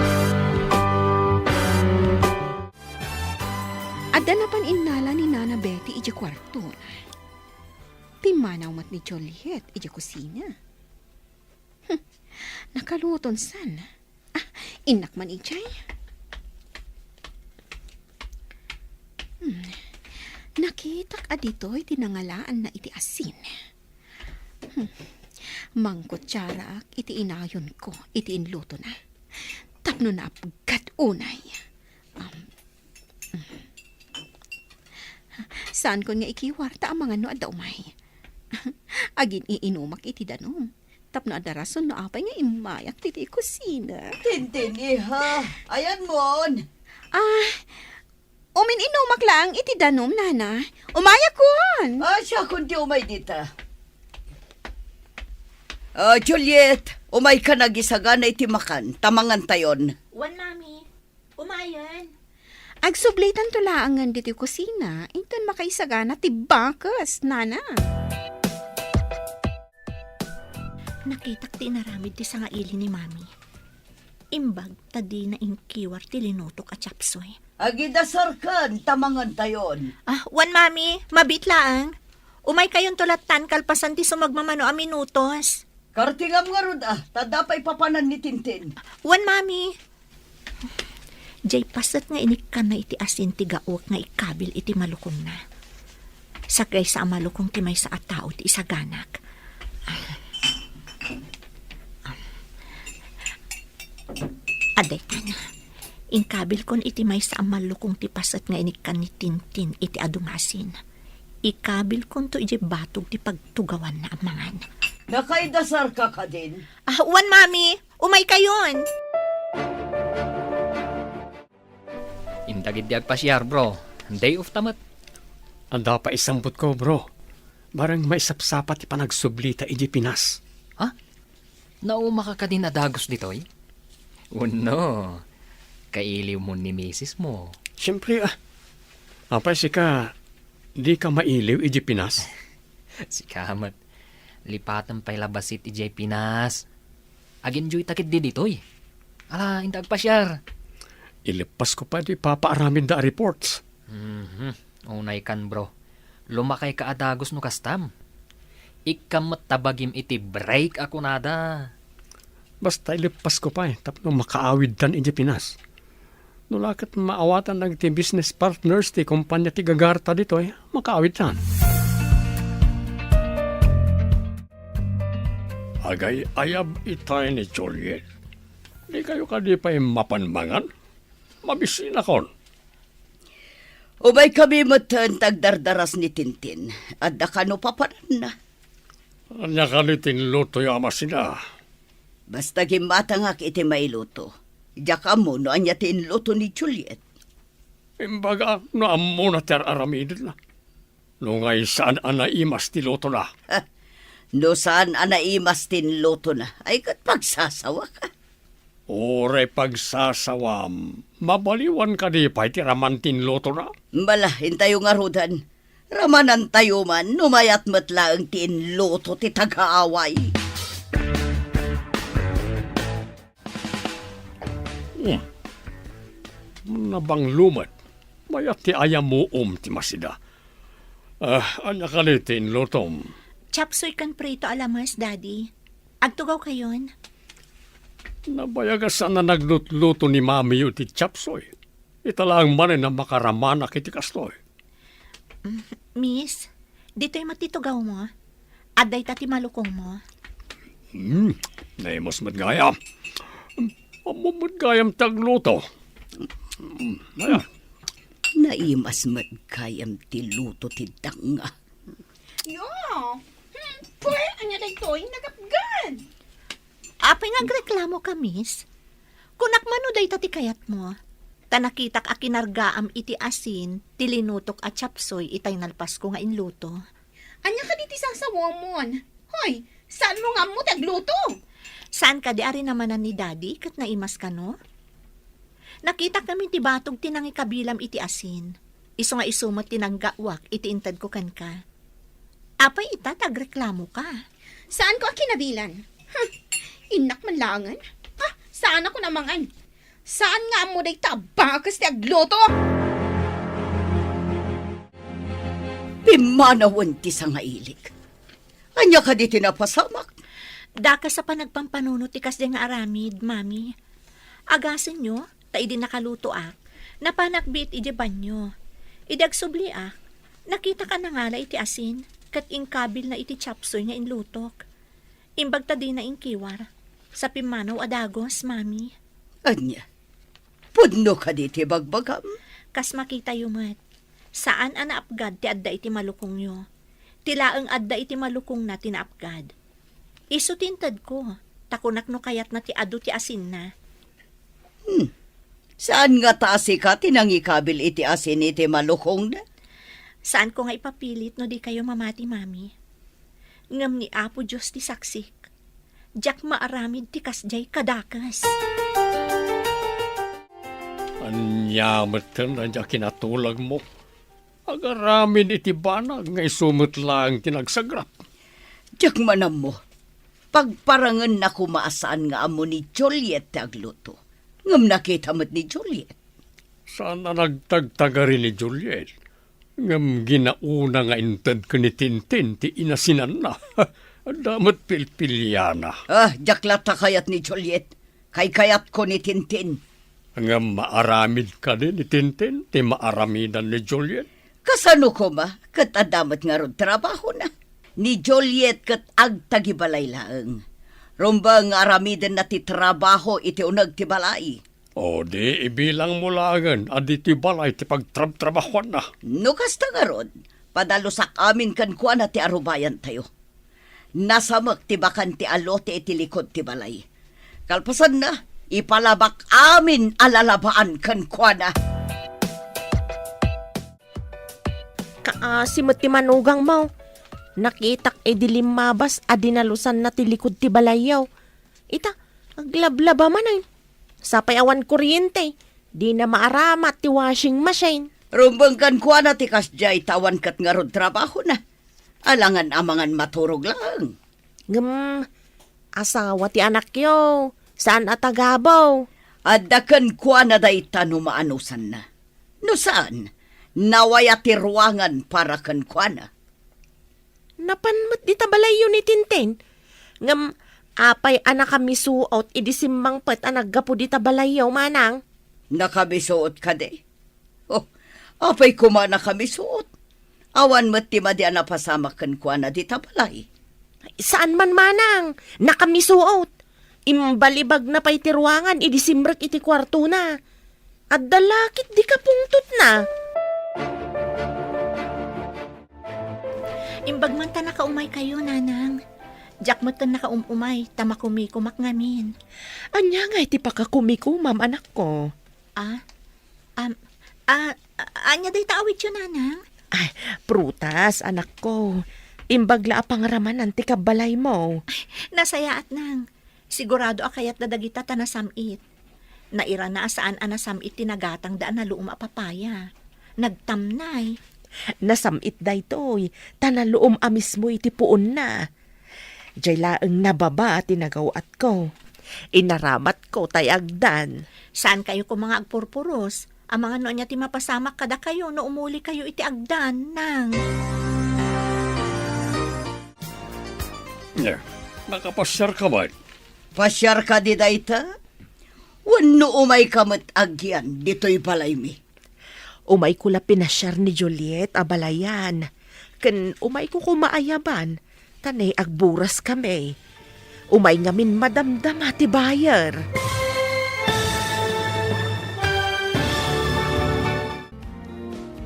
Adda na pan inala ni Nana Betty iji kwarto. Pimanaw mat ni Juliet iji kusina. Nakaluton san. Inak man ijay. Nakitak adito'y tinangalaan na iti asin. Mangkutsara iti inayon ko, iti inluto na. Tapno na apagkat unay. Saan ko nga ikiwarta ang mga no adda umay? Agin iinumak iti danom. Tapno adda rason no apay nga imayak titi kusina. Tintin, iha. Ayan mon. Umin inumak lang iti danom, Nana. Umayak kon. Siya kundi umay dita. Juliet, umay ka nagisagana iti makan. Tamangan tayon. Wan, Mami. Umayan. Agsublitan tulaangan diti kusina. Inton makaisagana ti bakas, Nana. Nakitak ti naramid ti sangaili ni Mami. Imbag tadi na inkiwar ti linutok at chapsoy. Agidasarkan, tamangan tayon. Wan, Mami. Mabitlaang. Umay kayon tulatan kalpasan ti sumagmamano a minutos. Kartingam nga rod tadapay papanan ni Tintin. Wan, Mami. Jay pasat nga inik ka na iti asin ti gaok nga ikabil iti malukong na. Sagay sa malukong ti may sa atao ti isaganak. Aday ka na. Inkabil kon iti may sa malukong ti pasat nga inik ka ni Tintin iti adungasin. Ikabil kon to iti batog ti pagtugawan na amangan. Nakaidasar ka din. Uwan, mami! Umay kayon! Indagid di agpasyar, bro. Day of tamat. Anda pa isambot ko, bro. Barang may sapsapat ipanagsublita iji Pinas. Ha? Nauma ka din adagos ditoy? Uno. Kailiw mo ni misis mo. Siyempre, apay si ka, di ka mailiw iji Pinas. Si Kamat. Lipatan pa'y labasit ijay Pinas. Agin joy takit di ditoy. Ala, indag pasyar. Ilipas ko pa di papaaramin da reports. Unay kan, bro. Lumakay ka adagos no kastam. Ikamat tabagim iti break ako nada. Basta ilipas ko pa tapno makaawid dan iji Pinas. Nulakat maawatan ng ti business partners ti kumpanya ti Gagarta dito makaawid dan. Agay ayab itay ni Juliet. Di kayo ka di pa mapanmangan? Mabisin akon. Umay kami matan tagdardaras ni Tintin. At dakano papanan na. Anya ka ni tinluto yung ama sila. Basta gimatangak iti mailuto. Diyaka mo no anya tinluto ni Juliet. Imbaga, no amo na ter aramidin na. No ngay saan anaimas ti luto na. No saan anaimas tinluto na. Ay kat pagsasawa ka. Ore pagsasawam, mabaliwan ka di pa iti ramantin luto na. Bala, hintayo nga rudan. Ramanan tayo man, numayat matla ang tinluto ti tagaaway. Nabang lumat, mayat ti ayam mo ti masida. Anya ka ni tinlutom. Chapsoy kan prito alamas, daddy. Agtugaw kayon. Nabayagasan na naglutluto ni mami yu ti chapsoy. Italang manin na makaramana kiti kastoy. Miss, dito'y matitugaw mo. Aday tati malukong mo. Naimos matgayam. Amumutgayam tagluto. Ayan. Naimas magkayam ti luto ti danga. Yo! Pwede, anya na ito'y nagapgan. Apay nagreklamo ka, miss. Kunak manuday tati kayat mo. Tanakitak a kinargaam iti asin, tilinutok at chapsoy itay nalpas ko nga inluto. Anya ka diti sasawamon. Hoy, saan mo nga mo tagluto? Saan ka di ari namanan ni daddy kat naimas ka no? Nakita kami ti batog tinangi kabilam iti asin. Iso nga isumat tinanggawak iti intad ko kan ka. Apay ita tagreklamo ka. Saan ko kinabilan? Inak man langan? Saan ako namangan? Saan nga mo day tabakas ti agluto? Pimanawan ti sangailik. Anya ka di tinapasamak. Daka sa panagpampanunot ti kasde nga aramid, mami. Agasin nyo, ta idi nakaluto ak, napanakbit iti banyo. Idag subli ak, nakita ka na ngala iti asin, kat ingkabil na iti chapsoy nga inlutok. Imbag ta di na ingkiwar, sa pimanaw adagos, mami. Anya, pudno ka di ti bagbagam. Kas makita yumat, saan anaapgad ti adda iti malukong nyo? Tilaang adda iti malukong na tinaapgad. Isu tintad ko, takunak no kayat na ti adu ti asin na. Saan nga taasi ka tinangikabil iti asin iti malukong na? Saan ko nga ipapilit no di kayo mamati, mami? Ngam ni Apo Diyos ti saksik. Diyak maaramid ti kasjay kadakas. Anyamat ka na dya kinatulag mo. Agaramin iti banag nga isumot lang tinagsagrap. Diyak manam mo. Pagparangan na kumaasaan nga amo ni Juliet ti agluto. Ngam nakita mo't ni Juliet. Sana nagtagtagari ni Juliet. Ngam ginauna nga intad ka ni Tintin ti inasinan na. Damat pilpilyana. Diyak lata kayat ni Juliet. Kay kayat ko ni Tintin. Nga maaramid ka din ni Tintin, ti maaramidan ni Juliet. Kasano ko ma, kat adamat nga rod trabaho na. Ni Juliet kat ag tagibalay laeng. Rumbang aramiden na ti trabaho iti unag ti balay. O di, ibilang mo langan, adi ti balay ti pagtrab-trabahuan na. No kasta nga rod, padalusak amin kan kuha na ti arubayan tayo. Nasamak ti bakan ti alote iti likod ti balay. Kalpasan na, ipalabak amin alalabaan kan kuha na. Kaasimot ti manugang mo. Nakitak dilim mabas adinalusan na ti likod ti balayaw. Ita, aglablaba man ay. Sapay awan kuryente. Di na maaramat ti washing machine. Rumbang kan kuha na ti kasjay tawan kat nga rod trabaho na. Alangan amangan maturog lang. Asawa ti anak yo. Saan atagabaw? Adakan kuha na day tano maanusan na. No saan? Nawaya ti ruangan para kan kuha na. Napanmat di tabalayo ni Tintin. Apay anak kami suot idisimbang pet anak gapo di tabalayo manang. Nakabisuot ka de. Oh, apay kumana kami suot. Awan mo't ti madi napasama kan kuha na di tabalay. Saan man manang? Nakamisuot. Imbalibag na pa'y tiruangan, idisimbrek iti kwarto na. At dalakit di ka pungtot na. Imbag man ta nakaumay kayo, nanang. Diyak mo ta nakaumay, tamakumikumak ngamin. Anya nga iti pakakumikumam anak ko. Anya day taawit yun, nanang? Ay, prutas anak ko. Imbagla apangaraman ti kabalay mo. Nasaya at nang. Sigurado akayat na dagita ta nasamit. Naira na saan anasamit tinagatang daan na luum apapaya. Nagtamnay. Nasamit daytoy, tanaluom amis mo iti puon na. Diyay laeng nababa tinagawat ko. Inaramat ko tayagdan. Saan kayo ko mga agpurpuros? Ang mga noon niya ti mapasamak kada kayo no umuli kayo iti agdan, nang. Yeah, nakapasyar ka ba? Pasyar ka di dayta? Wano umay kamat agyan, dito'y balay mi. Umay ko la pinasyar ni Juliet abalayan. Ken umay ko kumaayaban. Tanay agburas kami. Umay ngamin madamdama ti bayer.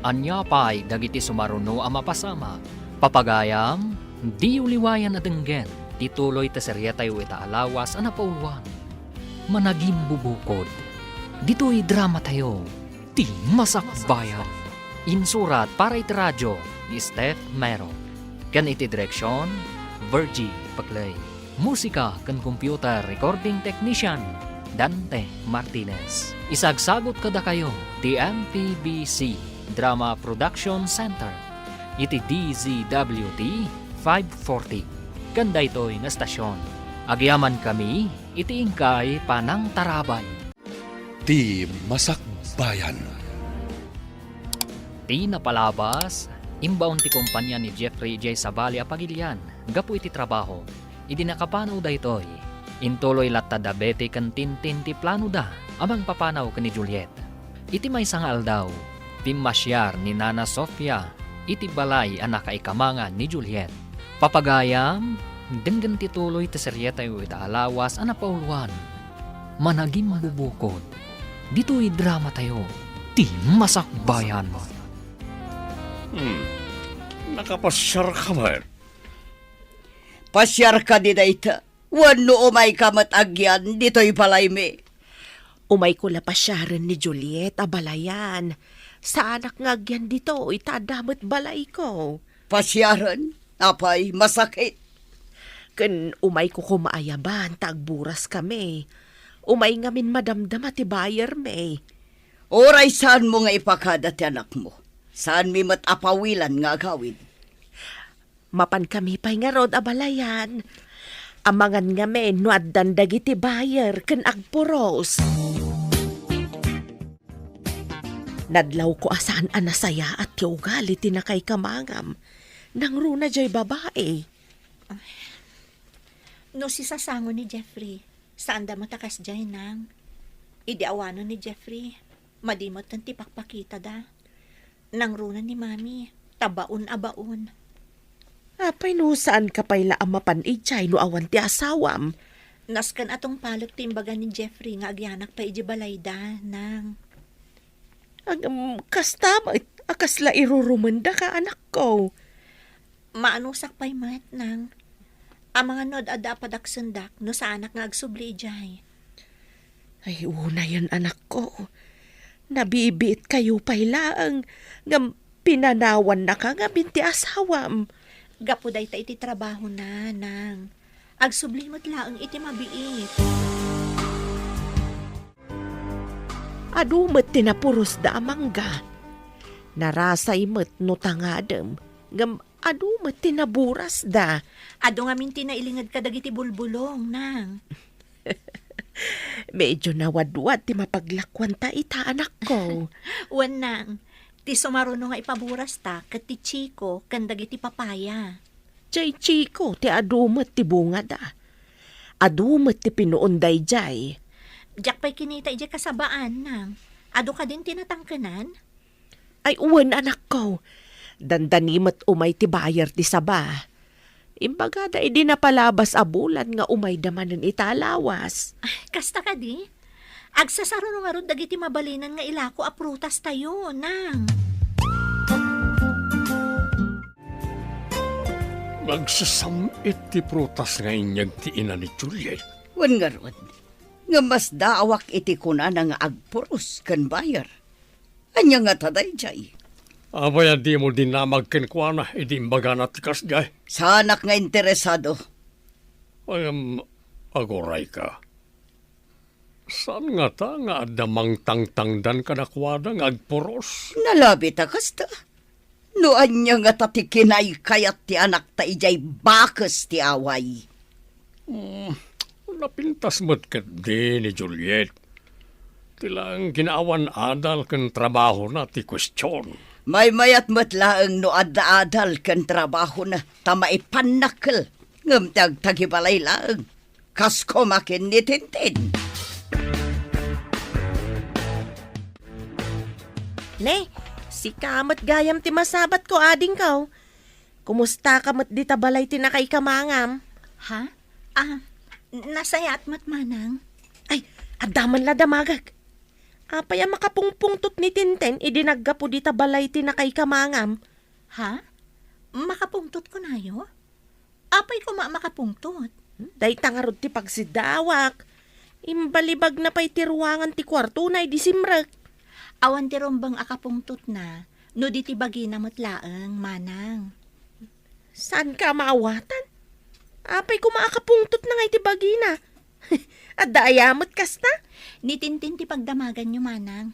Anya pa'y dagiti sumaruno ang mapasama. Papagayam, di uliwayan na denggen. Tituloy ta serya tayo ita alawas ang napauluan. Managing bubukod. Dito'y drama tayo. Ti Masakbayan. Insurat para iti radyo ni Steph Mero. Kan iti direksyon, Virgie Paclay. Musika kan computer recording technician, Dante Martinez. Isagsagot kada kayo, the MPBC Drama Production Center. Iti DZWT 540. Kanda ito'y nga stasyon. Agyaman kami, iti ingkay panang tarabay. Ti Masakbayan. Ti napalabas, imbaon ti kumpanya ni Jeffrey J. Sabali Apagilian, gapu iti trabaho. Idi nakapanaw da ito'y, intuloy latta da bete kan tintin ti plano da, amang papanaw ka ni Juliet. Iti may sangal daw, ti masyar ni Nana Sofia, iti balay anak ikamangan ni Juliet. Papagayam, denggan tituloy ti seryeta yu ita alawas anapauluan. Managing bubukod. Dito'y drama tayo, ti Masakbayan. Nakapasyar ka ba? Pasyar ka di dayta. Wano umay kamat agyan, dito'y balay mi. Umay ko la pasyaran ni Juliet abalayan. Sa anak ngagyan dito, itadamot balay ko. Pasyaran, apay masakit. Ken umay ko kumaayaban, tagburas kami. Umay ngamin madamdama ti bayer me. Oray saan mo nga ipakada ti anak mo? Saan mi matapawilan nga agawid? Mapan kami pa'y nga rod abalayan. Amangan nga men, nuaddan dagiti bayer, ken agpuros. Nadlaw ko asaan anasaya at tiugali tinakay kamangam. Nang runa jay babae. No si sasango ni Jeffrey, saan da matakas dyan, nang? Idi awano ni Jeffrey. Madimot ng tipakpakita da. Nangrunan ni Mami. Tabaon-abaon. Apay no saan ka pa'y laamapan ichay no awan ti asawam. Naskan atong palok timbaga ni Jeffrey nga agyanak pa iji balayda nang. Kasta akasla irurumanda ka anak ko. Maanusak pa'y mat nang. Ang mga nod ada padaksundak no sa anak nga agsubli ijay. Ay una yan anak ko. Nabibit kayo pa'y laang nga pinanawan na ka nga binti asawam. Gapuday ta iti trabaho na nang. Agsublimot laang iti mabiit. Adumat tinapuros da amangga. Narasay met no tangadem. Ngam adumat tinaburas da. Ado nga minti na ilingad ka dagiti bulbulong nang. Medyo nawadwad ti mapaglakwan ta ita anak ko. Wan nang. Ti sumaruno nga ipaburas ta kat ti Chico kan dagiti papaya. Jay Chico ti adumat ti bunga da. Adumat ti pinuunday jay. Diyak pa'y kinita ije kasabaan nang. Ado ka din tinatangkanan? Ay uwan anak ko. Dandanimot umay ti bayar ti saba. Imbaga da idi napalabas a bulan nga umay damanan italawas. Kasta ka di? Agsasaruno nga ron dagiti mabalinan nga ilako a prutas tayo nang. Nagsasamit ti prutas nga inyag ti ina ni Juliet. Wan nga rod. Nga mas daawak iti kuna nga agpuros kan bayar. Anya nga taday jay. Abay, di mo din na magkinkwana, idi imbaga na tikas jay. Sanak nga interesado. Ay, agoray ka. Saan nga ta nga adamang tangtangdan ka nakwada nga agpuros? Nalabi ta kasta. No anya nga tatikinay kayat ti anak ta ijay bakas ti away. Napintas mo't ka di ni Juliet. Tilang ginaawan adal kan trabaho na ti kwestiyon. May mayat matlaang no adda-adal kan trabaho na tamaipanakal. Ngam tagtagibalay lang. Kasko makin ni Tintin. Ne, si kamat gayam ti masabat ko ading kaw. Kumusta ka mat di tabalay ti nakaikamangam? Ha? Nasayat mat manang. Ay, adaman la damagag. Apay ang makapungpungtot ni Tinten, idinagga po di tabalay ti nakaikamangam. Ha? Makapungtot ko na yo? Apay ko makapungtot? Day tangarod ti pagsidawak. Imbalibag na pa'y tiruangan ti kwarto na disimrek. Awan ti rombang akapungtot na, no di ti bagi na matlaang manang. Saan ka maawatan? Apay ko maakapungtot na ngay ti bagi na. At daayamot kasta? Ni Tintin ti pagdamagan nyo manang.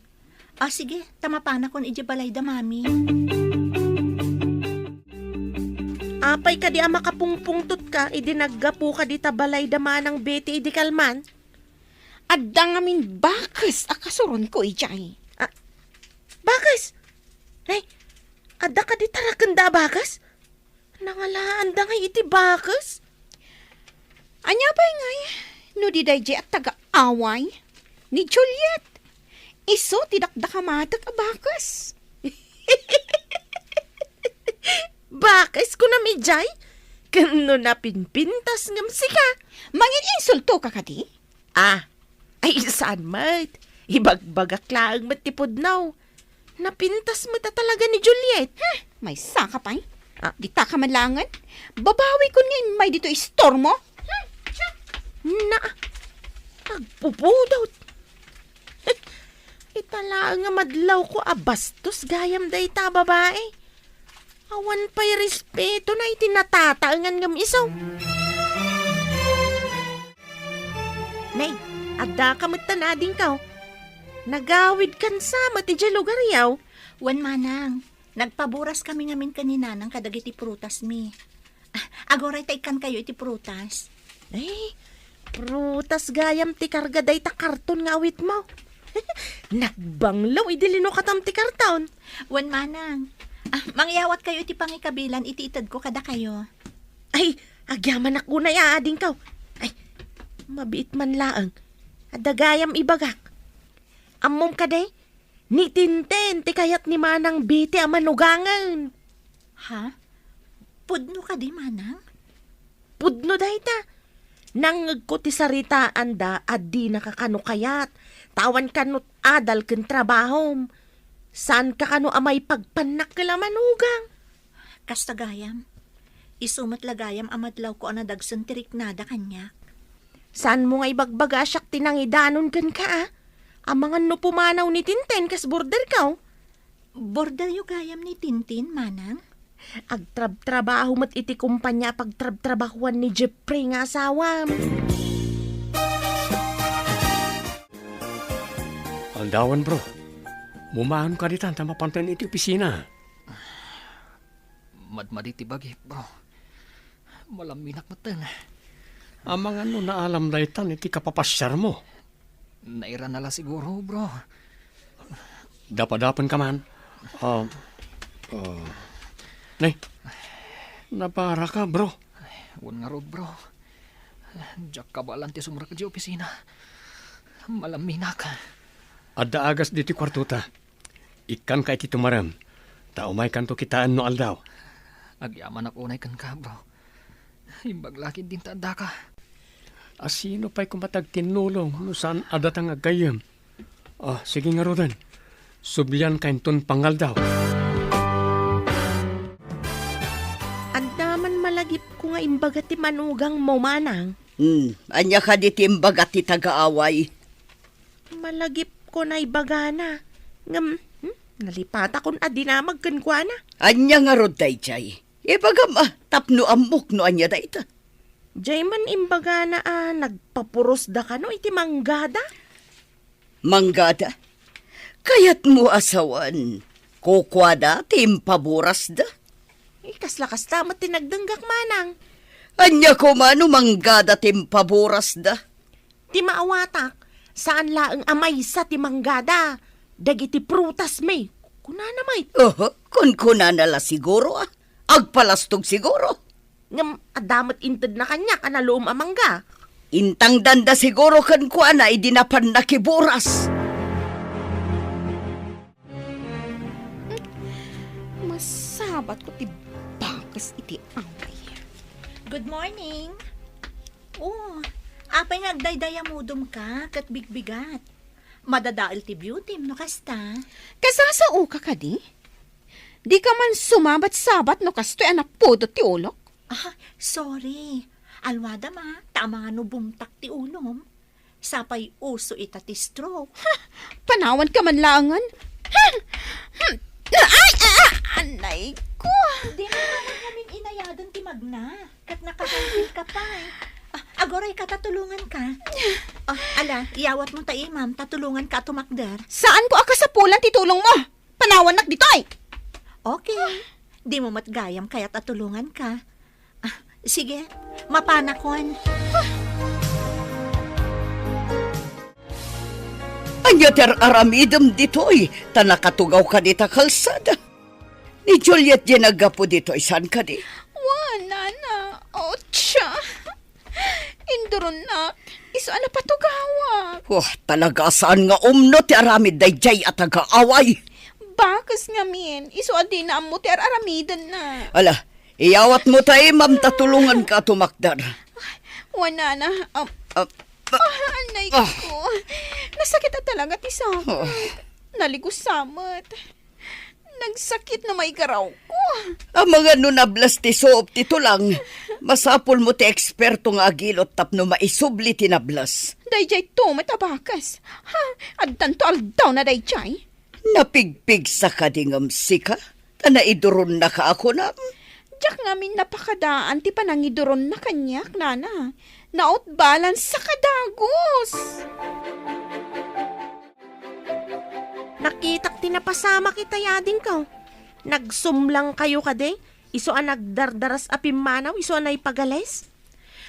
Sige, tamapana kon ije balay da mami. Apay ka di makapungpungtot ka, idinaggapo ka di tabalay da manang beti idi kalman. Adda nga min bakas akasuron ko ijay. Bakas? Ay, adda ka di tarakanda bakas? Nangalaan da nga iti bakas? Anya ba ngay? No di dayjay at taga-away ni Juliet. Iso tidakdakamatag a bakas. Bakas ko na midjay? Kano na pinpintas ngam sika? Mangin insulto ka kadi? Ay saan mat? Ibagbagak laang matipod now. Napintas mo ta talaga ni Juliet. May saka pa'y. Di ta ka manlangan. Babawi ko ngayon may dito istor mo. Na, nagpupudot. Itala nga madlaw ko abastos gayam day ta babae. Awan pa'y respeto na itinatataangan ngam isaw. Nay, adda ka matanading ka. Nagawid kan sa mati dya lugar yaw. Wan manang, nagpaburas kami ngamin kanina ng kadagiti prutas mi. Agoray ta ikan kayo iti prutas. Prutas gayam ti karga day ta karton nga awit mo. Nagbanglaw idilino katam ti karton. Wan manang, mangyawat kayo iti pangikabilan iti itad ko kada kayo. Ay, agyaman ako na yaading ka. Ay, mabiit man laang. Adagayam ibagak. Amom ka day, ni Tintin, ti kayat ni Manang Biti ang manugangan. Ha? Pudno ka di, manang? Pudno day ta. Nang ko ti saritaan da, at di nakakanukayat. Tawan kanot adal ken trabahom. Saan ka kano amay pagpanak kala manugang? Kasta gayam. Isumat lagayam amadlaw ko anadagsan tiriknada kanya. Saan mo nga ibagbaga asyak tinangidanon kan ka ah? Ang mga no pumanaw ni Tintin kas border ka. Border yu gayam ni Tintin, manang? Agtrab-trabaho mat iti kumpanya pagtrab-trabahuan ni Jeffrey nga asawam. Aldawan, bro. Mumahan ka ditan ta mapantan iti opisina. Madmadi ti bagi, bro. Malaminak matan. Ang mga no naalam daytan iti kapapasyar mo. Naira nala siguro, bro. Dapadapan ka man. Nay, napara ka, bro. Wan nga rod, bro. Diyak kabalan ti sumra ka di opisina. Malaminak. Adda agas diti kwartuta. Ikan ka iti tumaram. Taumay kanto kitaan no aldaw. Agyaman ako unay kan ka, bro. Imbaglakin din tanda ka. Asino pa'y kumatag tinulong no saan adatang agayam. Sige nga rodan. Sublian kain ton pangaldaw. Andaman malagip ko nga imbaga ti manugang mo manang. Anya ka di timbag at ti tagaaway. Malagip ko na ibagana. Ngam, nalipata kon adinamag kan kwa na. Anya nga rod dayjay. Ibagam tapno amok no anya dayta. Jay man imbaga na nagpapuros da ka no iti manggada. Manggada? Kayat mo asawan. Kukwada, timpaburas da. Kasla-kas tamat tinagdanggak manang. Anya ko mano manggada timpaburas da. Ti maawatak, saan laang amay sa ti manggada. Dagiti prutas may. Kunana may. Kun kunanala siguro Agpalastog siguro. Ngam adamat inted na kanya kanaloom amangga. Intang danda siguro kan kuana idinapan na kiburas. Masabat ko ti bakas iti angay. Good morning. Oh, apay ngagdaydaya mudom ka, kat bigbigat. Madadail ti beauty, no kasta. Kasasao ka ka di? Di ka man sumabat-sabat no kastoy anak podot ti ulok. Sorry. Alwada ma, tama nga no bumtak ti ulom. Sapay uso ita ti stroke. Panawan ka man langan. Anay ko. Di na naman namin inayadan ti magna. Kat nakahantil ka pa agoray ka, tatulungan ka. Ala, iyawat mo tayo, ma'am. Tatulungan ka tumakder. Saan ko akasapulan titulong mo? Panawan nak ditoy. Okay. Di mo matgayam kaya tatulungan ka. Sige, mapanakon. Anya ter aramidem ditoy, tanakatugaw ka dita kalsada. Ni Juliet ginagapo ditoy, saan ka di? Wala na. Ocha. Induron na. Isa na patugawa. Talaga saan nga umno ti aramid dayjay at agaaway. Bakas nga min. Iso adi na mo ti aramidan na. Ala, iyawat mo tayo, ma'am, tatulungan ka tumakdar. Wala na. Anay ko. Nasakit na talaga ti samat. Naligusamat. Nagsakit na may garaw ko. Ang mga nunablas ti soop tito lang, masapol mo ti eksperto nga agilot tapno maisubli tinablas. Dayjay to matabakas. Addan to aldaw na dayjay. Napigpig sa kadingam sika, tanaiduron na ka ako na. Diyak ngamin napakadaan ti panangiduron na kanyak, nana. Naot balance sa kadagos. Nakitak tinapasama kita yading ka. Nagsumlang kayo kade. Iso ang nagdardaras apimanaw, iso ang naipagales.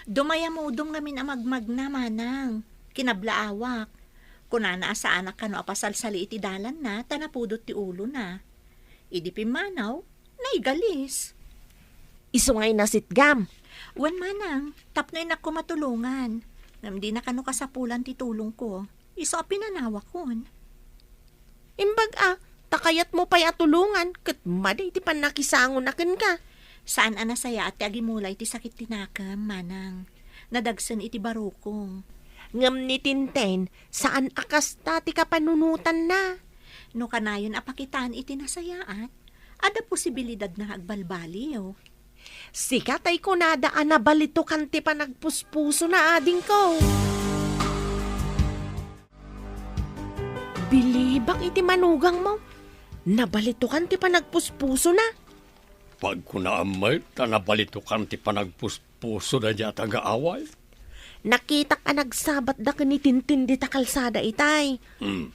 Dumaya mo udom ngamin ang magmagna, manang. Kinablaawak. Kunana sa anak ka no apasalsali iti dalan na, tanapudot ti ulo na. Idi pimanaw, naigalis. Iso nga'y nasitgam. Wan manang, tapnoy na ko matulungan. Namdi na kano kasapulan ti tulong ko. Iso pinanawa kon. Imbag takayat mo pa'y atulungan, kat maday ti panakisangon akin ka. Saan anasaya at agimulay ti sakit tinakam, manang. Nadagsan iti barukong. Ngam ni Tintin, saan akas ti kapanunutan na? No kanayon apakitaan iti nasayaat, ada posibilidad na agbalbaliw. Sikat ay kunadaan na balito kanti pa nagpuspuso na ading ko. Bilibak iti manugang mo. Nabalito kanti pa nagpuspuso na. Pag kunaamay, tanabalitukan ti panagpuspuso na niya taga-away. Nakita ka nagsabat da ni Tintin di ta kalsada itay. Hmm.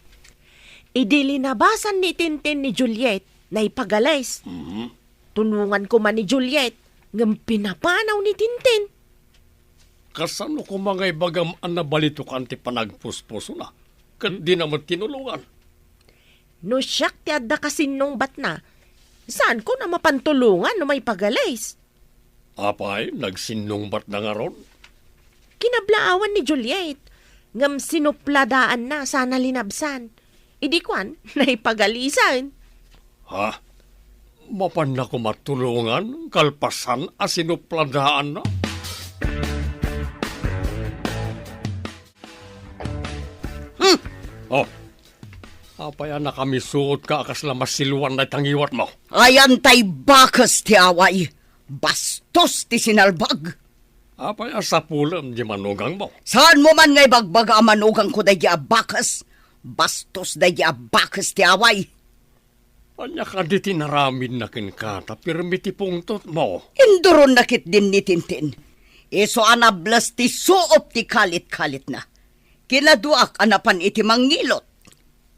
Idilinabasan ni Tintin ni Juliet na ipagalays. Tunungan ko man ni Juliet ngam pinapanaw ni Tintin. Kasano ko mga ibagam ang nabalitukan ti panagpuspuso na? Kat di naman tinulungan. No siyak ti adda kasinong bat na, saan ko na mapantulungan no may pagalays? Apay, nagsinungbat na nga ron. Kinablaawan ni Juliet, ngam sinupladaan na sana linabsan. Idikwan, naipagalisan. Ha? Mapan na ko matulungan, kalpasan, asinupladaan na? Oh, apaya na kami suot ka akas lamas siluan na tangiwat mo. Ayan tay bakas ti away. Bastos ti sinalbag. Apaya sa pulam di manugang mo. Saan mo man ngay bagbaga amanugang ko dahi abakas? Bastos dahi abakas ti away. Anya ka di tinaramin na kinkata, pirmiti pungtot mo. Induron nakit din ni Tintin. Iso anablas ti suop ti kalit-kalit na. Kinaduak anapan iti mangilot.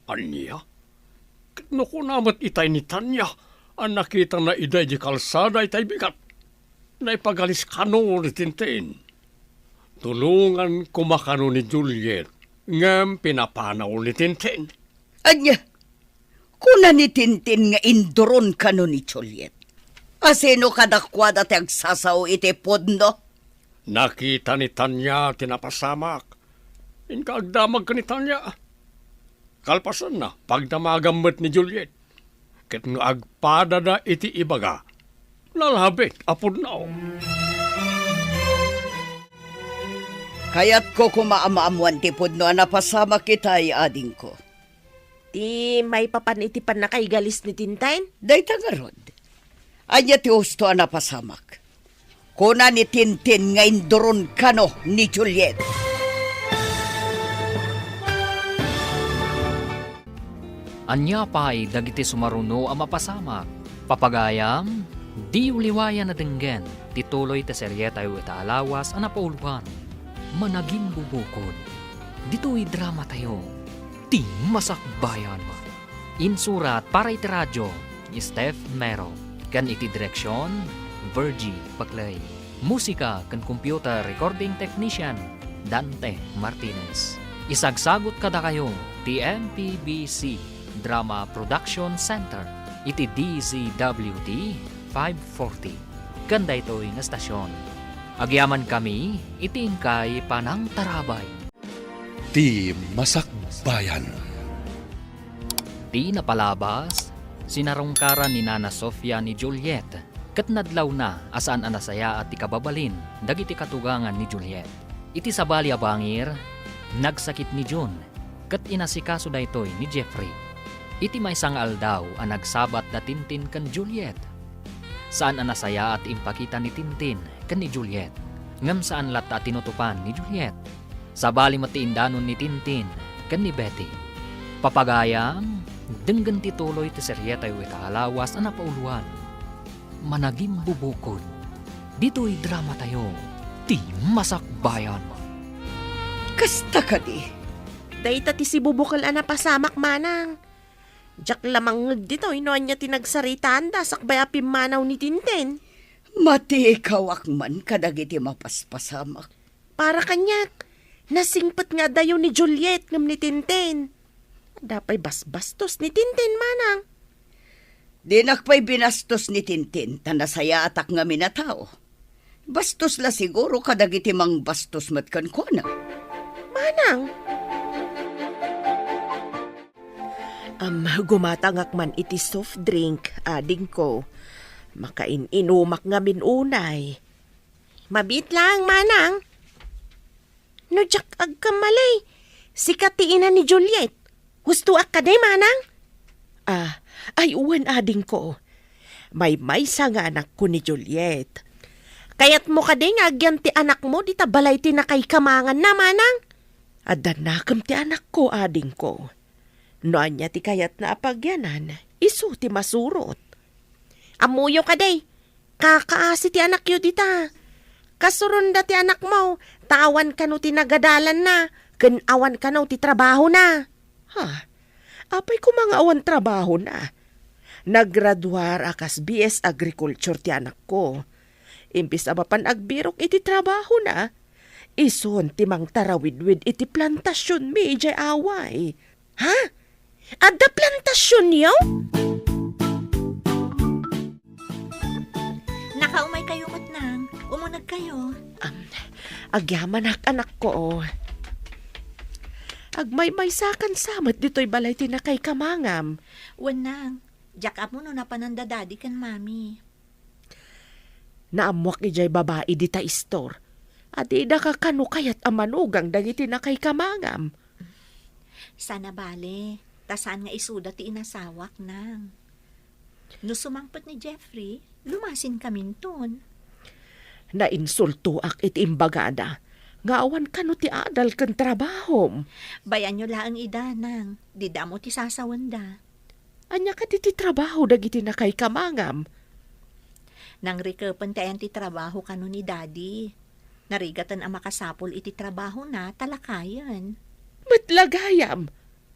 Anya? No ko namat itay ni Tanya, ang nakita na iday di kalsada itay bigat. Naipagalis kano ni Tintin. Tulungan kumakano ni Juliet, ngam pinapanaw ni Tintin. Anya, kuna ni Tintin nga induron kano ni Juliet. Asino kadakwada ti agsasaw iti podno? Nakita ni Tanya tinapasamak. Inkaagdamag ka ni Tanya. Kalpasan na, pagdamagamot ni Juliet. Ket nga agpada na iti ibaga. Lalhabit, apod na o. Kaya't ko kumaamaamuan ti podno napasama kitay ading ko. Ti may papanitipan na kay galis ni Tintin? Day tangarod. Anya ti husto napasamak. Kuna ni Tintin nga induron kano ni Juliet. Anya pa'y dagiti sumaruno ang mapasamak. Papagayam, di uliwayan na denggen, tituloy te seryeta yu itaalawas ang napauluan. Managing bubukod. Dito'y drama tayo. Ti masakbayan mo. Insurat para iti radyo, Steph Mero. Kan iti direksyon, Virgie Paclay. Musika kan computer recording technician, Dante Martinez. Isagsagot kada kayo, TMPBC Drama Production Center, iti DZWD 540. Kanda ito'y nga stasyon. Agyaman kami, itingkay panang tarabay. Ti Masakbayan. Di napalabas, sinarungkaran ni Nana Sofia ni Juliet, kat nadlaw na asaan anasaya at ikababalin, dagiti katugangan ni Juliet. Iti sabali abangir, nagsakit ni June, kat inasikaso da ito'y ni Jeffrey. Iti may sangal daw ang nagsabat na Tintin kan Juliet. Saan anasaya at impakita ni Tintin kan ni Juliet. Ngam saan lata tinutupan ni Juliet. Sabali matiindanon ni Tintin kan ni Betty. Papagayang, denggan tituloy ti seryeta yu itaalawas ang napauluan. Managing bubukod. Dito'y drama tayo. Ti masakbayan mo. Kasta ka di. Dahita ti si bubukal na pasamak manang. Diyak lamang dito, inoan niya tinagsaritaan da sakbay apimanaw ni Tintin. Mati ikaw akman kadagiti mapaspasamak. Para kanyak, nasingpat nga dayo ni Juliet ngam ni Tintin. Dapay basbastos ni Tintin manang. Di nakpay binastos ni Tintin, tanasaya atak nga minatao. Bastos la siguro kadagiti mang bastos matkan ko na. Manang, Gumatangak man iti soft drink, ading ko. Makain-inumak nga minunay. Mabit lang, manang. No, Jack, agkamalay. Sikatiin na ni Juliet. Husto ak ka day, manang? Ay uwan ading ko. May sa nga anak ko ni Juliet. Kayat mo ka day nga agyan ti anak mo, di tabalay ti na kay kamangan na, manang. Adanakam ti anak ko, ading ko. Noan niya ti kayat na apagyanan, isu ti masurot. Amuyo ka day, kakaasi ti anak yu dita. Kasurunda ti anak mo, tawan ka no ti nagadalan na, awan ka no ti trabaho na. Apay ko mga awan trabaho na. Naggraduar akas BS Agriculture ti anak ko. Imbis abapan agbirok iti trabaho na, ison ti mang tarawidwid iti plantasyon mi ijay away. Ha? Adda plantasyon yaw? Nakaumay kayo matnang. Umunag kayo. Agyaman anak ko. Agmay-may sakan samat dito'y balay tinakay kamangam. Wanang, jack up mo no na panandadadi kan mami. Naamwak ijay babae di ta istor. Adi da ka kano kayat amanugang dagiti na kay kamangam. Sana bale, tasaan nga isuda ti inasawak nang. No sumangpot ni Jeffrey, lumasin kamin ton. Nainsulto ak iti imbagada. Nga awan kano ti adal kan trabahom. Bayan nyo laang ida nang, di damo ti sasawanda. Anya ka ti trabaho dagiti na kay kamangam. Nang rikepan tayan ti trabaho kano ni daddy. Narigatan ang makasapol iti trabaho na talakayan. Matlagayam.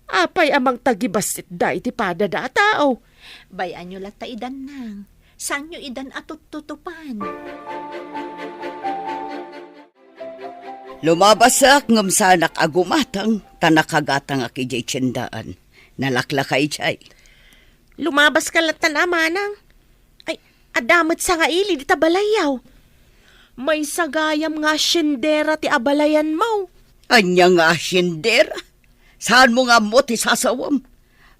Apay amang tagibasit da iti padada tao. Bayan nyo lata idan nang. Saan nyo idan atututupan? Lumabasak ngam sanak agumatang tanakagatang akijay tiyendaan. Nalaklakay jay. Lumabas ka latan amanang. Ay, adamot sa nga ili di tabalayaw. May sagayam nga syendera ti abalayan mo. Anya nga asyendera? Saan mo nga mo ti sasawam?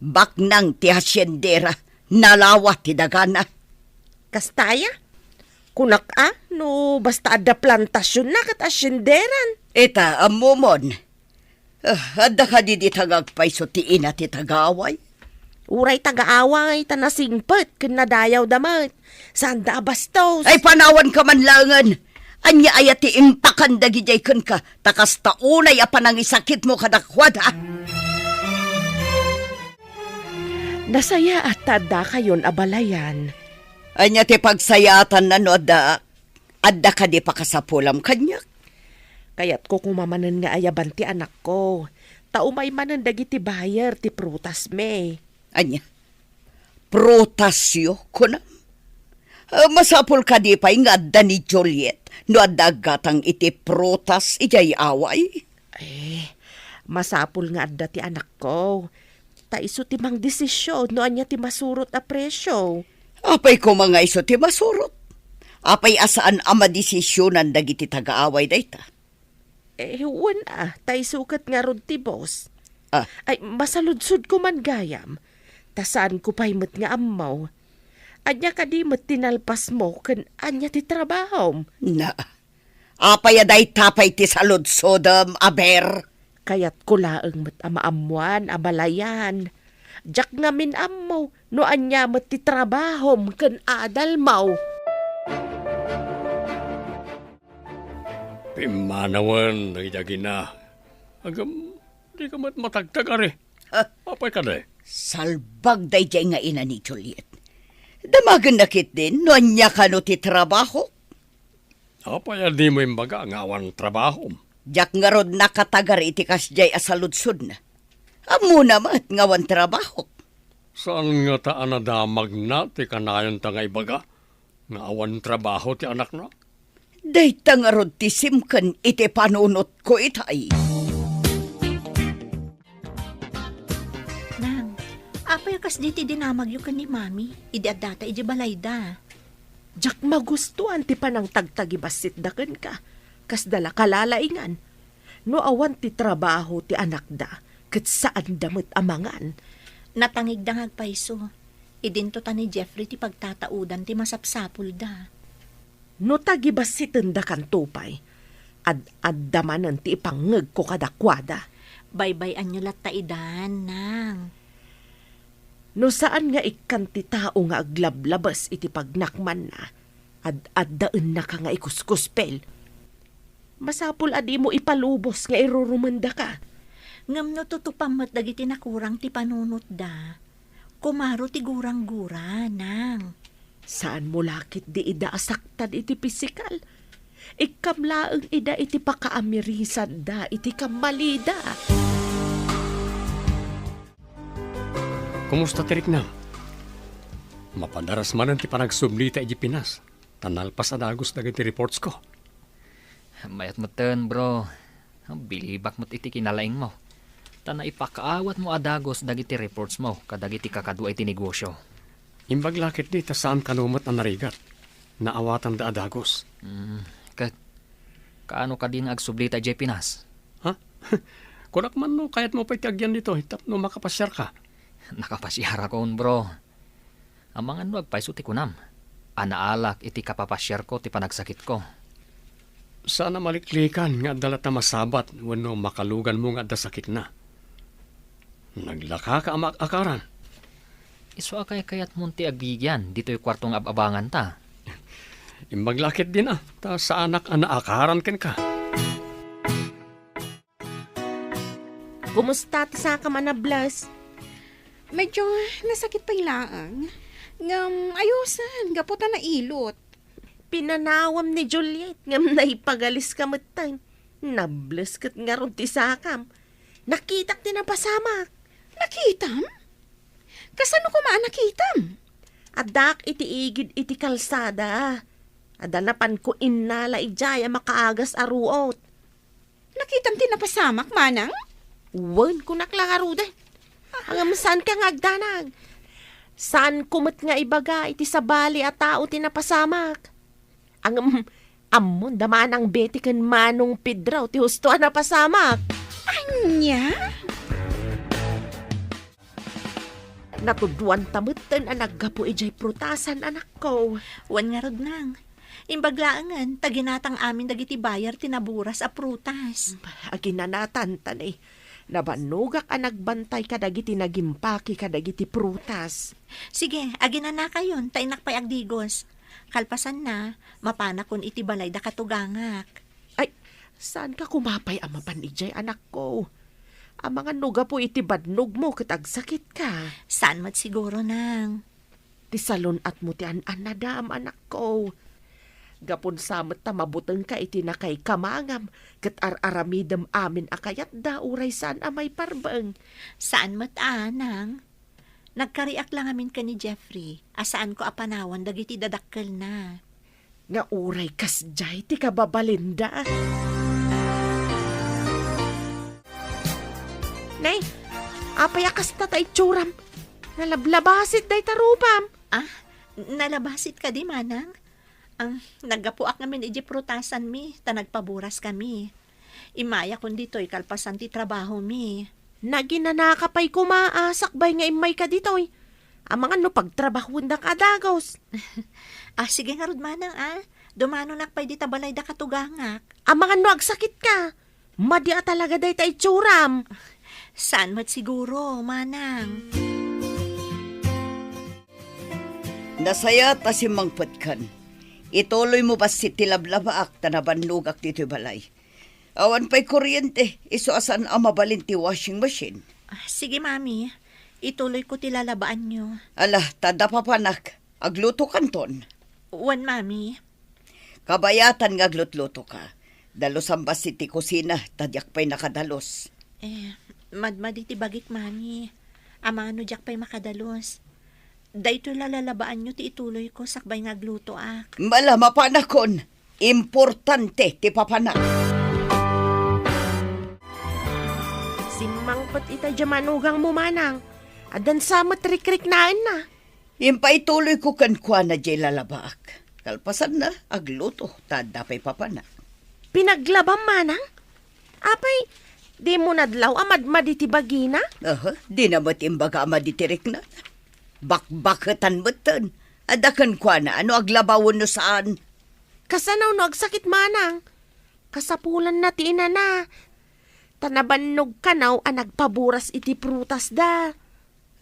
Baknang ti asyendera, nalawa ti dagana. Kastaya? Kunak no basta ada plantasyon na kat asyenderan. Eta, amumon. Adda ka di tagagpay so ti ina ti tagaway. Uray tagaaway tanasingpet ken nadayaw damat. Saan da bastos? Ay panawan ka man langan. Anya ayati impakan dagijay ken ka. Takas taunay apan ang isakit mo kadakwad ha. Nasaya at tada kayon abalayan. Anya ti pagsayatan na no adda ka di pakasapulam kanyak. Kayat ko kumamanan nga ayaban ti anak ko. Taumay manan dagiti bayer ti prutas me. Anya, prutasyo ko na. Masapul ka di pa'y nga adda ni Juliet no adda gatang iti prutas ijay away. Masapul nga adda ti anak ko. Taiso ti mang desisyon no anya ti masurot a presyo. Apay ko mga iso ti masurot. Apay asaan ama desisyonan dagiti tagaaway dayta. Taisukat nga rod ti boss. Ay, masaludsud ko man gayam. Tasaan ko pa'y met nga amaw. Anya ka di met tinalpas mo ken anya ti trabahom. Na, apay aday tapay ti saludsodam, aber. Kayat ko laeng met amaamuan, abalayan. Jak nga min amaw, no anya met ti trabahom ken adal maw. Pimanawan, nagidagi na. Agam, di ka matagtag ari. Apay ka na Salbag day jay nga ina ni Juliet. Damagan nakit din, no anya ka no ti trabaho. Apay di mo imbaga nga awan trabaho. Jak nga rod nakatagar iti kasjay asaludsod na. Amo namat nga wan trabaho. Saan nga taan na damag na ti kanayon ta nga ibaga? Nga awan trabaho ti anak na? Dayta nga rod ti simkan iti panunot ko itay. Nang, apay kas di ti dinamag yu kan ni mami. Idi at data iji balayda. Jak magustuhan ti panang tagtagibasit daken ka. Kas dala kalalaingan. No awan ti trabaho ti anak da. Kat saan damit amangan. Natangig dangag paiso. Idinto ta ni Jeffrey ti pagtataudan ti masapsapul da. No tagibas si tenda kan tupay. Ad-addamanan ti ipangeg ko kadakwada. Baybayan nyo lat taidan, nang. No saan nga ikan ti tao nga aglablabas iti pagnakman na. Ad-addaan na ka nga ikuskuspel. Masapul adi mo ipalubos nga irurumanda ka. Ngam no tutupamat dagiti nakurang ti panunot da. Kumaro ti gurang-gura, nang. Saan mo lakit di ida asaktan iti pisikal? Ikamlaang ida iti pakaamirisan da iti kamalida. Kumusta tirik na? Mapadaras man ang ti panagsumlita iti Pinas. Tanalpas adagos dagiti reports ko. Mayat mo ten, bro. Bilibak mo't iti kinalaing mo. Tana ipakaawat mo adagos dagiti reports mo kadagiti kakadwa iti negosyo. Imbag lakit di, saan kanumot na narigat. Naawatan da adagos. Kaano ka din agsublita iti Pinas? Ha? Kunak man no, kayat mo pa itiagyan dito, hitap no makapasyar ka. Nakapasyara ko, bro. Ang mga agpaiso ti kunam. Anaalak iti kapapasyar ko ti panagsakit ko. Sana maliklikan nga dalat na masabat wano makalugan mo nga da sakit na. Naglaka ka akaran. Iso akay kayat munti agbigyan, dito'y kwartong ababangan ta. Imbaglakit din ta sa anak akaran ken ka. Kumusta ti sa ka manablas? Medyo nasakit pa ilaang. Ngam ayusan, gaputan na ilot. Pinanawam ni Juliet ngam naipagalis ka matang. Nables kat nga ron ti sakam. Nakitak ti napasamak. Nakitam? Kasano ko nakitam? Adak iti igid iti kalsada. Adanapan ko innala ijaya makaagas aruot. Nakitam ti napasamak, manang? Wan ko naklakaruda. Ang saan ka nga agdanag? Saan kumot nga ibaga iti sabali at tao ti napasamak? Ang amon daman ang beti ken manong pidraw ti husto na pasamak. Anya? Natuduan tamutan ang naggapo ijay prutasan anak ko. Wan nga rod, nang. Imbaglaangan, taginatang amin dagiti bayar tinaburas a prutas. Aginanatan tanay. Nabanugak ang nagbantay kadagiti nagimpaki kadagiti prutas. Sige, agina na kayon, tainak pa'y agdigos. Kalpasan na, mapanakon iti balay da katugangak. Ay, saan ka kumapay ang mapanijay anak ko? Ang mga nuga po iti badnog mo katagsakit ka. Saan mat siguro, nang? Ti salon at mo ti anadam anak ko. Gapon samot ta mabuteng ka iti nakay kamangam kat aramidem amin akayat da uray saan amay parbeng. Saan mat, nang? Nagkariak lang amin ka ni Jeffrey. Asaan ko apanawan dagiti dadakkel na. Nga uray kasjay ti kababalinda. Nay, apayakas ta tay tsuram. Nalablabasit day tarupam. Nalabasit ka di, manang? Naggapuak namin iji prutasan mi, ta nagpaburas kami. Imaya kun dito'y kalpasan ti trabaho mi. Naginanakapay kumaasakbay nga imay ka ditoy. Ang mga no pagtrabahon da kadagos. Sige nga rod, manang, Dumano nakpay di tabalay da katugangak. Ang mga no agsakit ka. Madia talaga day tay tsuram. Saan mat siguro, manang? Nasaya ta si Mang Patkan. Ituloy mo ba si tilablabaak ta nabanlugak dito balay? Awan pa'y kuryente, iso asan ang mabalin ti washing machine. Sige, mami. Ituloy ko tilalabaan nyo. Ala, tada papanak, agluto kanton. Wan, mami. Kabayatan nga aglutluto ka. Dalos ang basi ti kusina, tadyak pa'y nakadalos. Madmadi ti bagik, mami. Amano jak pa'y makadalos. Dahito lalalabaan nyo ti ituloy ko sakbay nga agluto ak. Mala mapanakon, importante ti papanak. Simangpat ita jamanugang mo manang. Adan sa matrikrik naan na. Impaituloy ko kankwa na jay lalabaak. Kalpasan na, agluto, tada pa'y papanak. Pinaglabang manang? Apay, Di mo nadlaw amad maditibagi na? Di na mo't imbaga maditirik na. Bakbakatan mo tan. Adakan kwa na, ano aglabawon no saan? Kasanaw no agsakit manang. Kasapulan na tina na. Tanabannog kanaw ang nagpaburas iti prutas da.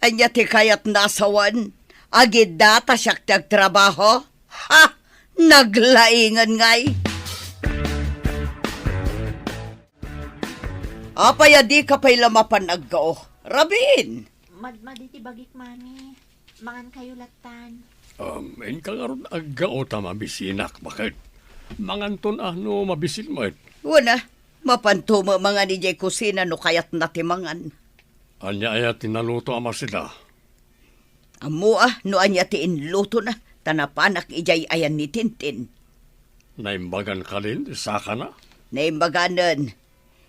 Anya ti kayat nasawan. Agid data siyak trabaho. Ha! Naglaingan ngay. Apaya di ka pa'y lamapan agao. Rabin! Madmaditi bagik, mami. Mangan kayo latan. En ka nga ron agao ta mabisinak, bakit? Manganton no mabisin mo et. Wala, mapantumo mga ni Jay kusina no kayat natimangan. Anya aya tinaluto ama sila. Amo no anya ti inluto na, tanapanak ijay ayan ni Tintin. Naimbagan ka rin, saka na. Naimbaganan.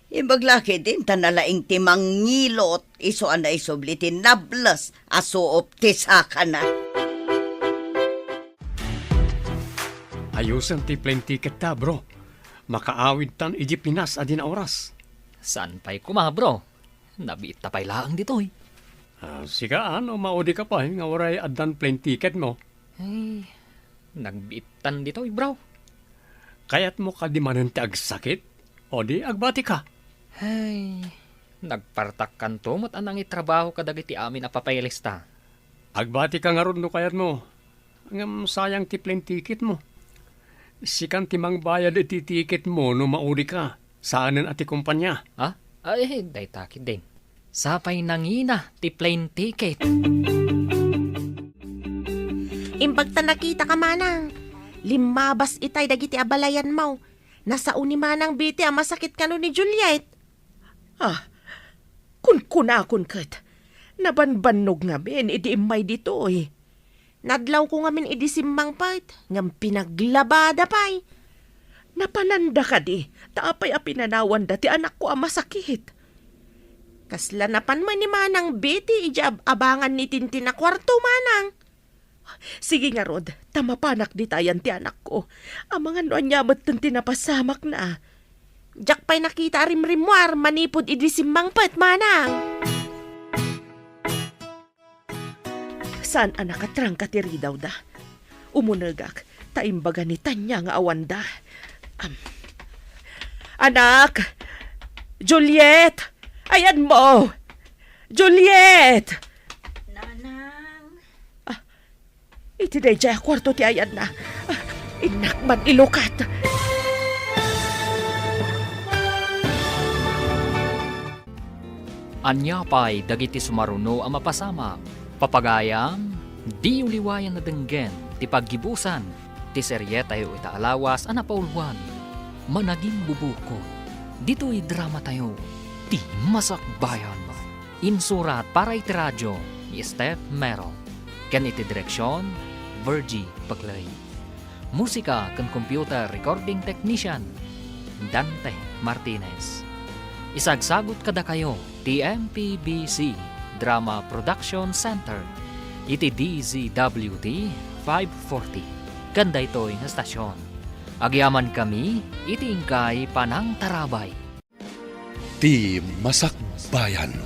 Imbaglaki din tanalaing timang ngilot, iso ana isublitin nablas, aso optisaka na. Ayusan ti plane ticket ta, bro. Makaawid tan iji Pinas adin na oras. Saan pa'y kumabro? Nabita pa'y laang ditoy. Sika ano, maudi ka pa, nga waray adan plane ticket mo. Ay, nagbitan ditoy, bro. Kayat mo ka di manan ti agsakit, o di agbati ka. Ay, nagpartak kanto mo't anang itrabaho kadagiti amin a papaylista. Agbati ka nga ron no kayat mo. Ngam sayang ti plane ticket mo. Sikan timang bayad iti ticket mo no maudi ka. Saanan ati kumpanya. Ha? Ay, day takid din. Sapay nangina ti plane ticket. Imbag ta nakita ka manang. Limabas itay dagiti abalayan mo. Nasa uni manang biti ang masakit kano ni Juliet. Kun kat. Nabanbanog nga ben, idi imay dito eh. Nadlaw ko nga min idisimmang pait. Ngam pinaglabada pay. Napananda ka di, taapay a pinanawan dati anak ko ang masakit. Kasla napan man ni manang biti ijab abangan ni Tintin na kwarto manang. Sige nga Rod, tamapanak di tayan ti anak ko. Ang mga noanyamot ng tinapasamak na. Jak pa'y nakita rimrimwar manipod idisimmang pait manang. Saan ang nakatrang katiri daw da? Umunagak, taimbaga ni Tanya nga awanda. Anak! Juliet! Ayan mo! Juliet! Nanang. Iti day jaya kwarto ti ayan na. Inakman ilukat. Anya pa'y dagiti sumaruno ang mapasama. Papagayam, di uliwayan na denggen, ti paggibusan, ti seryetayo itaalawas ang napaulwan. Managing bubuko, dito'y drama tayo, ti masakbayan. Insurat para iti radyo, ni Steph Merrill. Ken iti direksyon, Virgie Bagley. Musika ken computer recording technician, Dante Martinez. Isagsagot kada kayo, TMPBC Drama Production Center, iti DZWD 540. Ganda ito'y na stasyon. Agyaman kami, iti ingkay Panang Tarabay. Ti Masakbayan.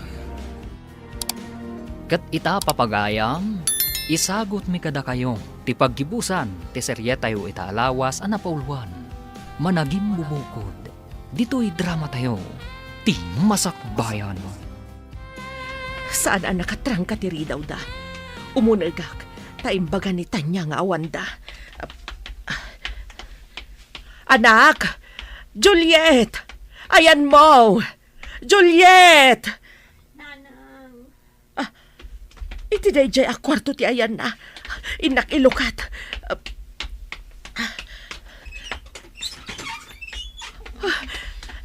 Kat ita papagayam, isagot mi kada kayo, ti paggibusan, ti seryetayo itaalawas ang napaulwan. Managing bubukod, dito'y drama tayo, ti Masakbayan. Saan ang nakatrang katiri daw da? Umunagak, taimbaga ni Tanya nga awanda. Anak! Juliet! Ayan mo! Juliet! Nanang. Iti day jay akwarto ti ayan na. Inak ilukat.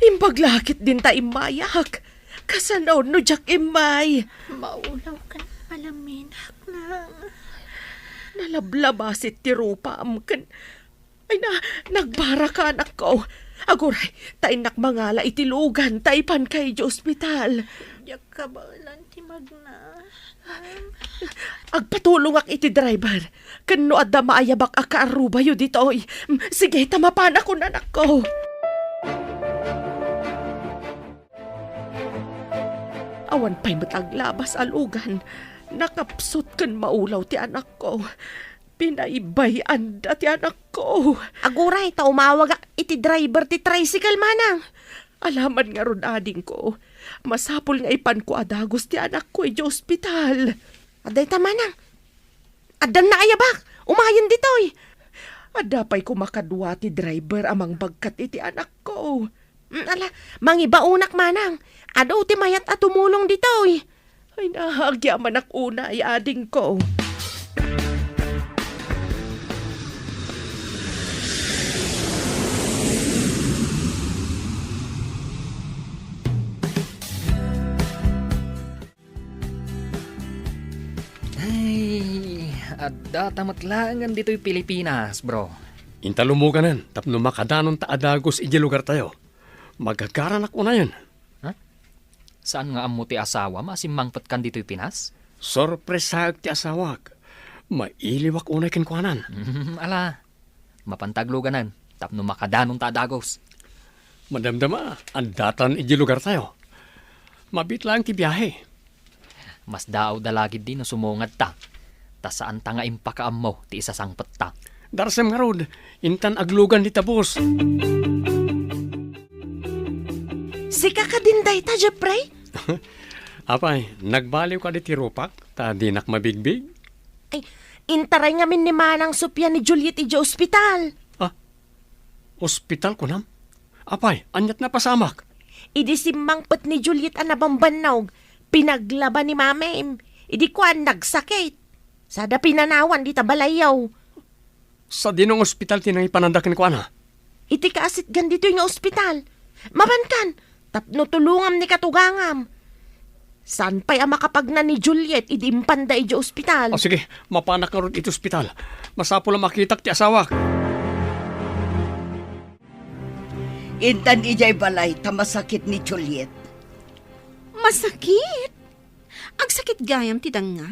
Imbaglakit din ta imayak. Kasanaw no jak imay. Maulaw ka na malamin, nang. Nalablabasit ti rupa amken. Ay na, nagbara ka anak ko. Aguray, tainak mangala itilugan, taipan kay di ospital. Diyak ka ba lang ti magna? Agpatulong ak iti driver. Kano adda maayabak akaaruba yu dito. Sige, tamapan ako na anak ko. Awan pa'y mataglabas alugan. Nakapsot kan maulaw ti anak ko. Pinaibay anda ti anak ko. Aguray, ta umawag iti driver ti tricycle manang. Alaman nga ron ading ko. Masapol nga ipan ko adagos ti anak ko iti ospital. Aday ta manang. Adan na ayabak. Umayon ditoy. Adapay ko makadwa ti driver amang bagkat iti anak ko. Ala, mangibaunak manang. Ado ti mayat at tumulong ditoy. Ay nahagya man ak una ay ading ko. Ay, adda tamatlangan dito'y Pilipinas, bro. Intalumuganan, tapno makadanon ta adagos iji lugar tayo. Magkakaran ako na yun. Saan nga amo ti asawa masimmangpat kan dito'y Pinas? Sorpresag ti asawak. Mailiwak unay kinkwanan. Ala, mapantagluganan, tapno makadanon ta adagos. Madamdama, ang datan iji lugar tayo. Mabit lang ti biyahe. Mas daaw dalagid din no sumungad ta. Ta saan ta nga impakaam mo ti isasangpet ta. Darsem nga rod, intan aglugan di tabos. Sika ka din day ta, Jeffrey? Apay, nagbaliw ka di tirupak, ta dinak mabigbig. Ay, intaray nga min ni Manang Sophia ni Juliet iti ospital. Ospital ko nam? Apay, anyat na pasamak. Idi simmangpet ni Juliet ang nabambanawg. Pinaglaban ni Mame. Idi ko ang nagsakit. Sada pinanawan di tabalayaw. Sa dinong ospital tinang ipanandakin ko ana. Iti kaasit gandito yung ospital. Mabankan, tapno tulungam ni katugangam. San pa'y makapagna ni Juliet idi impanda iti ospital? O sige, mapanak nga ron iti ospital. Masapo lang makitak ti asawak. Intan ijay balay tamasakit ni Juliet. Masakit? Agsakit gayam ti danga.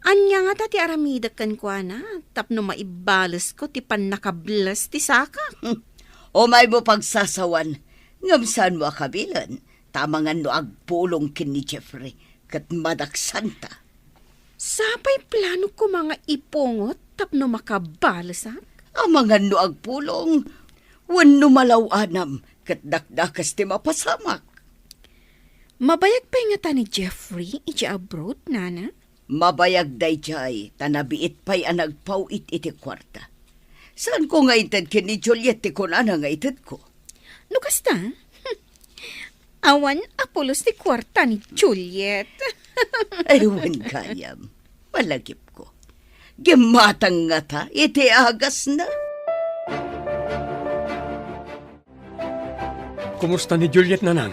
Anya nga ta ti aramidak kan kwa na, tapno maibalas ko ti pan nakablas ti saka. O may mo pagsasawan, ngamsan mo akabilan, tamangan no agpulong kin ni Jeffrey, kat madaksanta. Sapay plano ko mga ipungot, tapno makabalas ha? Amangan no agpulong, wan no malawanam, kat dakdakas ti mapasamak. Mabayag pa nga ta ni Jeffrey, iti abroad, nana? Mabayag day jay, tanabiit pa'y anagpawit iti kwarta. Saan ko nga itad kin ni Juliet ti kunana nga itad ko? No kasta? Awan apulos ti kwarta ni Juliet. Aywan kayam, malagip ko. Gimatang nga ta, iti agas na. Kumusta ni Juliet nanang?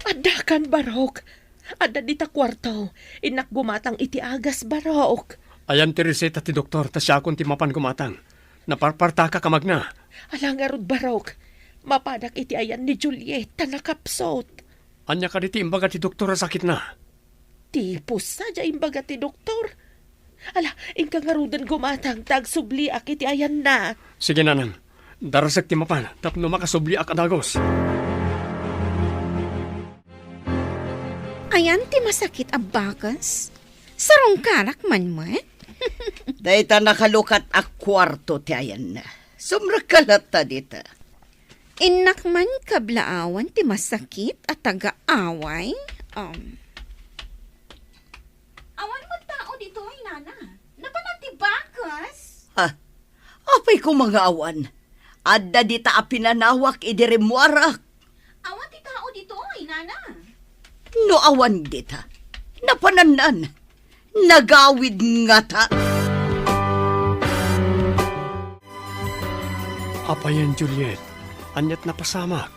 Adakan barok. Ada dita kwarto. Inak gumatang iti agas barok. Ayan ti reseta ti doktor, ta siya akong ti mapan gumatang. Naparpartaka kamag na. Alangarod barok. Mapadak iti ayan ni Julieta nakapsot. Anya ka diti imbaga ti doktor sakit na. Tipos sadya imbaga ti doktor. Ala, ingka ngarudan gumatang tagsubli ak iti ayan na. Sige nanang, darasag ti mapan, tapno makasubli ak adagos. Ayan ti masakit abakas. Sarong karak man mo eh. Dahita nakalukat ak kwarto ti ayan na. Sumrakalat ta dita. Inak man kablaawan ti masakit at taga-away. Awan mo tao dito ay nana. Napanati bakas. Apay ko mga awan. Adda dita apinanawak idirimwarak. Awan ti tao dito ay nana. No awan dita. Napananan. Nagawid nga ta. Apayan Juliet, anyat na pasamak.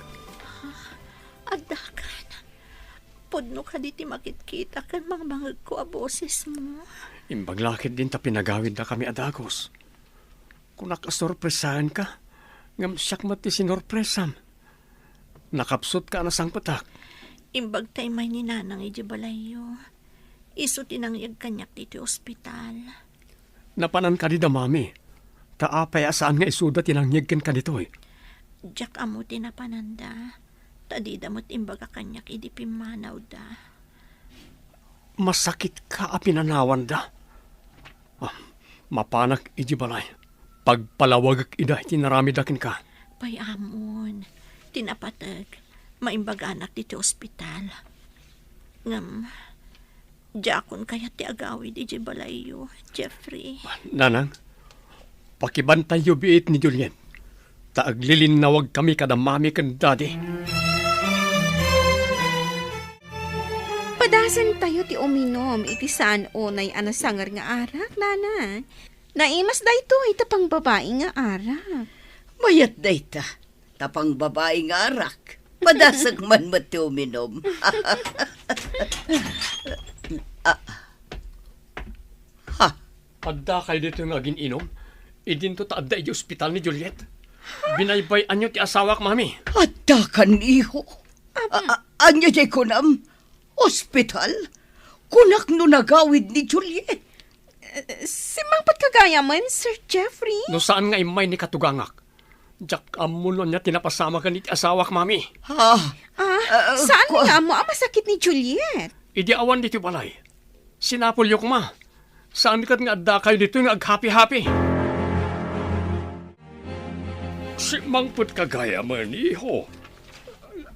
Adakan. Podno ka diti makit-kita kan mga ko a boses mo. Imbaglakit din ta pinagawid na kami adagos. Kung nakasorpresahan ka, ngam siyak mati sinorpresam. Nakapsot ka na sang patak. Imbag tay may ni nanang iti balayo. Iso tinangyag kanyak diti ospital. Napanan ka di da mami. Taapay asaan nga isuda tinangyag ken ka ditoy. Diyak amo tinapananda. Tadi damot imbaga kanyak idi pimanaw da. Masakit ka a pinanawan da. Mapanak iji balay. Pagpalawag ida iti naramidakin ka. Payamon, tinapatag, maimbaga anak dito ospital. Ngam, jakon kaya ti agawid iji balayo, Jeffrey. Nanang, pakibantay yu biit ni Juliet. Taaglilin na wag kami kada mami kan daddy. Padasan tayo ti uminom iti saan unay anasangar nga arak, nana. Naimas da ito ay tapang babae nga arak. Mayat dayta, tapang babaeng arak. Madasag man mati uminom. Adda kayo dito yung aging inom. Idin to taadda iti ospital ni Juliet. Binaybayan nyo ti asawak, mami. Adda kan iho. Anya jay kunam, ospital? Kunak no nagawid ni Juliet. Simangpat kagaya man, Sir Jeffrey. No saan nga imay ni katugangak? Jak amuno niya tinapasama ka ni ti asawak, mami. Saan nga mo ang masakit ni Juliet? Idi awan dito balay. Sinapulyo ko ma. Saan kat nga adda kayo dito yung ag-happy-happy? Si mangput kagaya man, iho.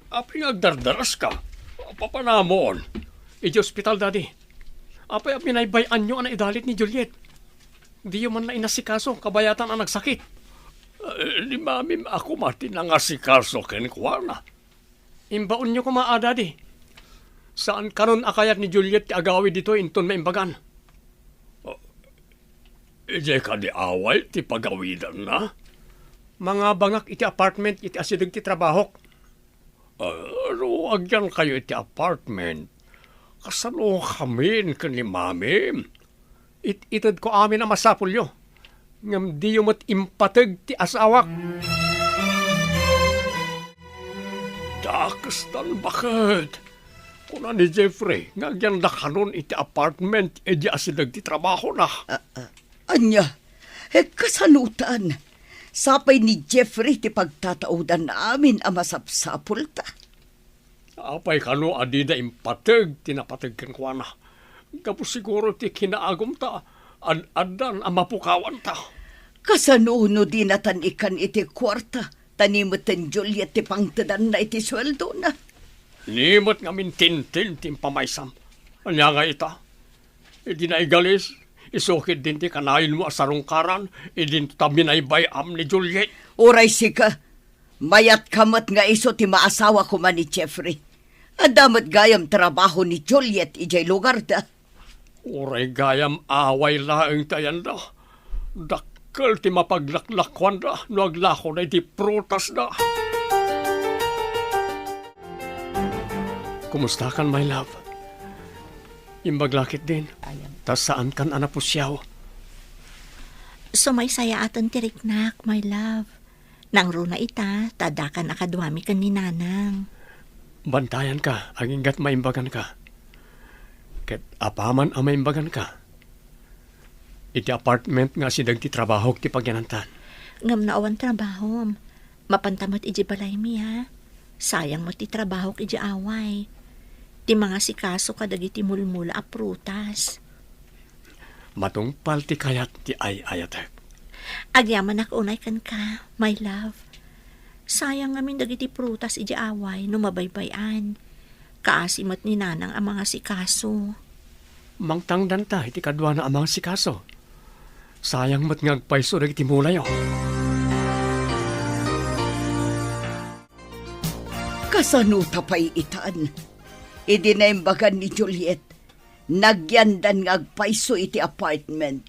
Apay nga agdardaras ka. Papanamon. Iji ospital, daddy. Apay pinaybayan nyo ang idalit ni Juliet. Di man na inasikaso, kabayatan ang nagsakit. Ni mami, ako mati na nga sikaso ken kuwana. Imbaon nyo ko maa, daddy. Saan karon akayat ni Juliet ti agawi dito inton maimbagan? Ije ka di away ti pagawidan na? Mga bangak iti apartment iti asidag ti trabahok. Agyan kayo iti apartment. Kasano kami kan ni mami? Itid ko amin na masapulyo. Ngam di yung impatag ti asawak. Dakastan bakit? Kuna ni Jeffrey, ngagyan da kanon iti apartment edi asidag ti trabaho na. Anya, kasanutan. Sapay ni Jeffrey ti pagtataudan namin ang masapsapul ta. Apay kano adida impatag, tinapatag kan kwa na. Kapos siguro ti kinaagom ta, adan ang mapukawan ta. Kasanuno din natan ikan iti kwarta, tanimutan Juliet ti pangtadan na iti sweldo na. Nimot nga min tintin ti pamaysam. Anya nga ita, idi na igalis, isukid din ti kanayin mo asarong karan, idin tabi na ibayam ni Juliet. Uray sika, mayat kamat nga iso ti maasawa ko man ni Jeffrey. Adamat gayam trabaho ni Juliet ijay lugar da. Uray gayam away laeng tayan da. Dakkel ti mapaglaklakwan da, no aglako na iti prutas da. Kumusta kan, my love? Imbaglakit din. Tas saan kan anapusyaw? Sumaysaya atan tiriknak, my love. Nang runa ita, tadakan akadwami kan ni nanang. Bantayan ka, aginggat maimbagan ka. Ket apaman ang maimbagan ka. Iti apartment nga sidag ti trabaho ti pagyanantan. Ngam na awan trabaho. Mapantamot iji balay mi ha. Sayang mo ti trabaho iji away. Ti mga sikaso kadag iti mulmula a prutas. Matungpal ti kayat ti ayatek. Agyaman ako unay kan ka, my love. Sayang ngamin dagiti prutas iji away no mabaybayan. Kaasimat ni nanang ang mga sikaso. Mangtangdan ta iti kadwa na amang sikaso. Sayang mat ngagpaiso dagiti mulayo. Kasano tapay itaan? Idinaimbagan ni Juliet. Nagyandan nga agpaiso iti apartment.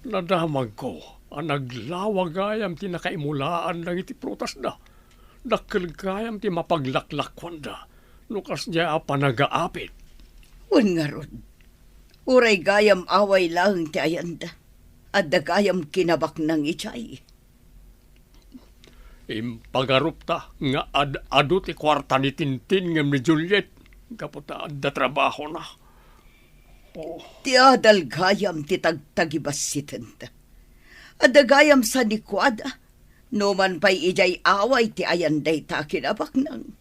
Nadamag ko, ang naglawagayam ti nakaimulaan ng iti prutas da. Dakilgayam ti mapaglaklakwan da. Nukas niya panagaapit. Wan nga ron. Uray gayam away lang ti ayanda. At dagayam kinabak ng ichay. Impagarup ta nga adu ti kwarta ni Tintin ngem ni Juliet. Kaputa adda trabaho na. Ti adal gayam ti tagtagibasitan ta. At dagayam sa nikwada. No man pa'y ijay away ti ayanday ta kinabak ng.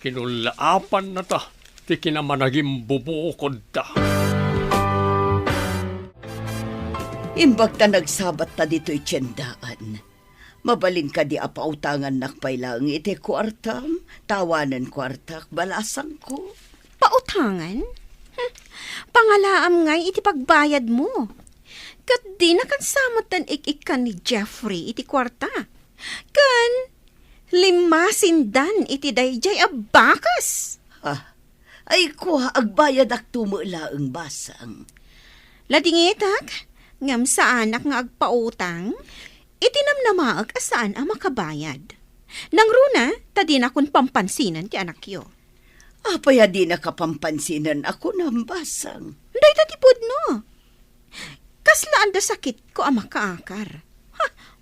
Kinulaapan na ta, ti kinamanaging bubukod ta. Imbag ta nagsabat ta dito'y tiyendaan. Mabalin ka di apautangan nakpailang iti kwartam, tawanan kwartak, balasang ko. Pautangan? Pangalaam ngay iti pagbayad mo. Kat di na kan samatan ikikan ni Jeffrey iti kwarta. Kan limasindan iti dayjay abakas. Ay kuha, agbayad ak tumulaang basang. Ladingitak, ngam sa anak nga agpautang, itinamnamaag asaan ang makabayad. Nang runa, tadi na kun pampansinan ti anak yo. Apaya di nakapampansinan ako ng basang. Day tatipod no. Kaslaan da sakit ko ang makaakar.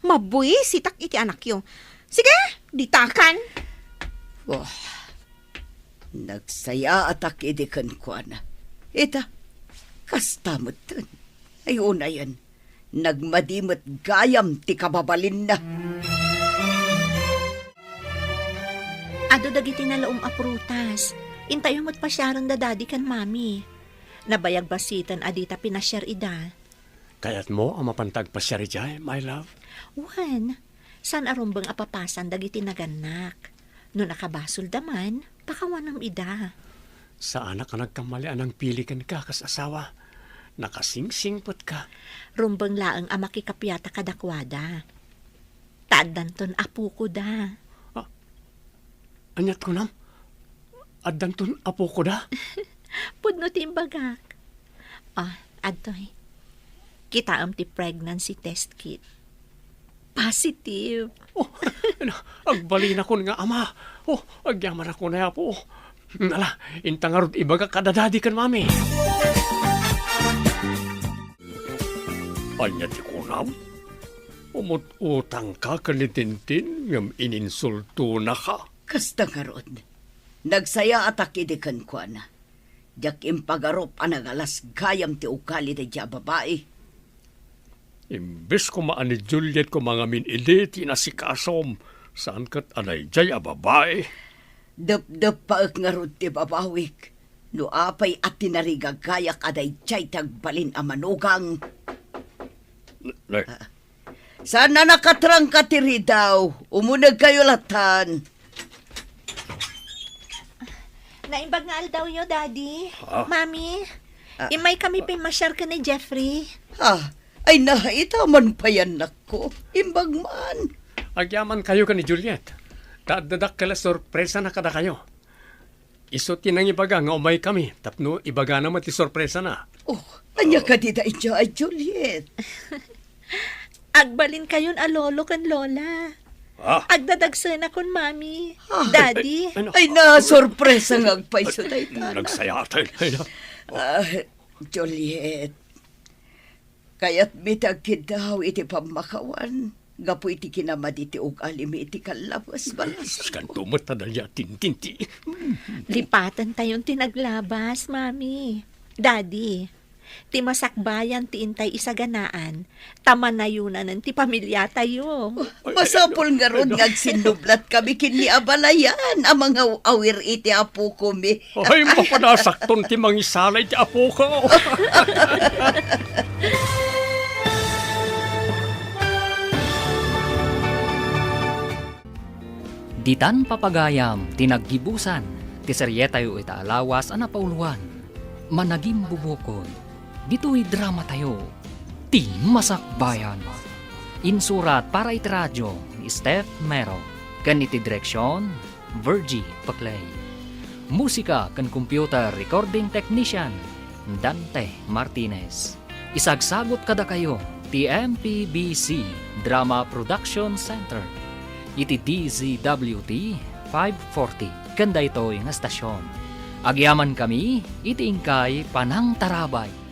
Mabuisitak iti anak yo. Sige, ditakan. Oh, nagsaya atak idikan ko na. Ita, kastamot dun. Ay una yan, nagmadimot gayam ti kababalin na. Ado dagiti na laom aprutas. Intayo mo't pasyaran da daddy kan mami. Nabayag basitan adita pinasyar ida. Kayat mo ang mapantag pa siya rijay, my love? Juan, san arumbang apapasan dagiti naganak. No nakabasol daman, pakawanam ida. Sa anak ka nagkamalian ang pilikan ka kas asawa. Nakasingsingpot ka. Rumbang laang amakikapyata kadakwada. Tadanton apo ko da. Anyat ko nam? Adanton apo ko da? Pudno timbagak. Adoy. Kita am ti pregnancy test kit. Positive. Agbalin ako nga ama. Agyaman ako na po. Nala, intangarod ibaga kadadadi kan mami. Anya ti kunam? Umut-utang ka kanitintin ngam ininsulto na ka. Kasta nga ron, nagsaya atak idikan ko na. Diyak impagarop anagalas gayam ti ukali da dya babae. Imbes ko maan ni Juliet ko mga miniliti na si kasom. Saan kat anay jay a babae? Dap-dap paak nga ron ti babawik. No apay at tinarigagayak aday jay tagbalin a manugang. Sana nakatrang katiri daw. Umunag kayo latan. Naimbag nga aldaw yo, daddy. Mami, imay kami pimasyar ka ni Jeffrey. Ay naitaman pa yan nako. Imbag man. Agyaman kayo ka ni Juliet. Dadak kala sorpresa na kada kayo. Iso tinang ibaga nga umay kami. Tapno ibaga naman ti sorpresa na. Anya ka di da itya ay Juliet. Agbalin kayon a lolo kan lola. Agdadagsan akon mami. Daddy. Ay na, sorpresa nga agpaiso tayo na. Nagsaya tayo. Juliet, kaya't mitagkid daw iti pamakawan. Gapo iti kinamad iti ugalimi iti kalabas balas. Kantumot na dalya tintinti. Lipatan tayon tinaglabas, mami. Daddy, ti masakbayan ti intay isaganaan, tamanayunan ti pamilya tayo. Masapol nga ron ngagsinublat kami kini abalayan ang mga awir iti apo ko mi. Ay, mapadasakton ti mangisalay ti apo ko. Ditan papagayam, tinaggibusan, ti seryetayo itaalawas ana pauluan. Managim bubukod, dito'y drama tayo, ti Masakbayan. Insurat para iti radyo ni Steph Mero, kaniti direksyon, Virgie Paclay. Musika kan computer recording technician, Dante Martinez. Isagsagot kada kayo, ti MPBC Drama Production Center. Iti DZWT 540, kanda ito'y nga stasyon. Agyaman kami, iti ingkay Panang Tarabay.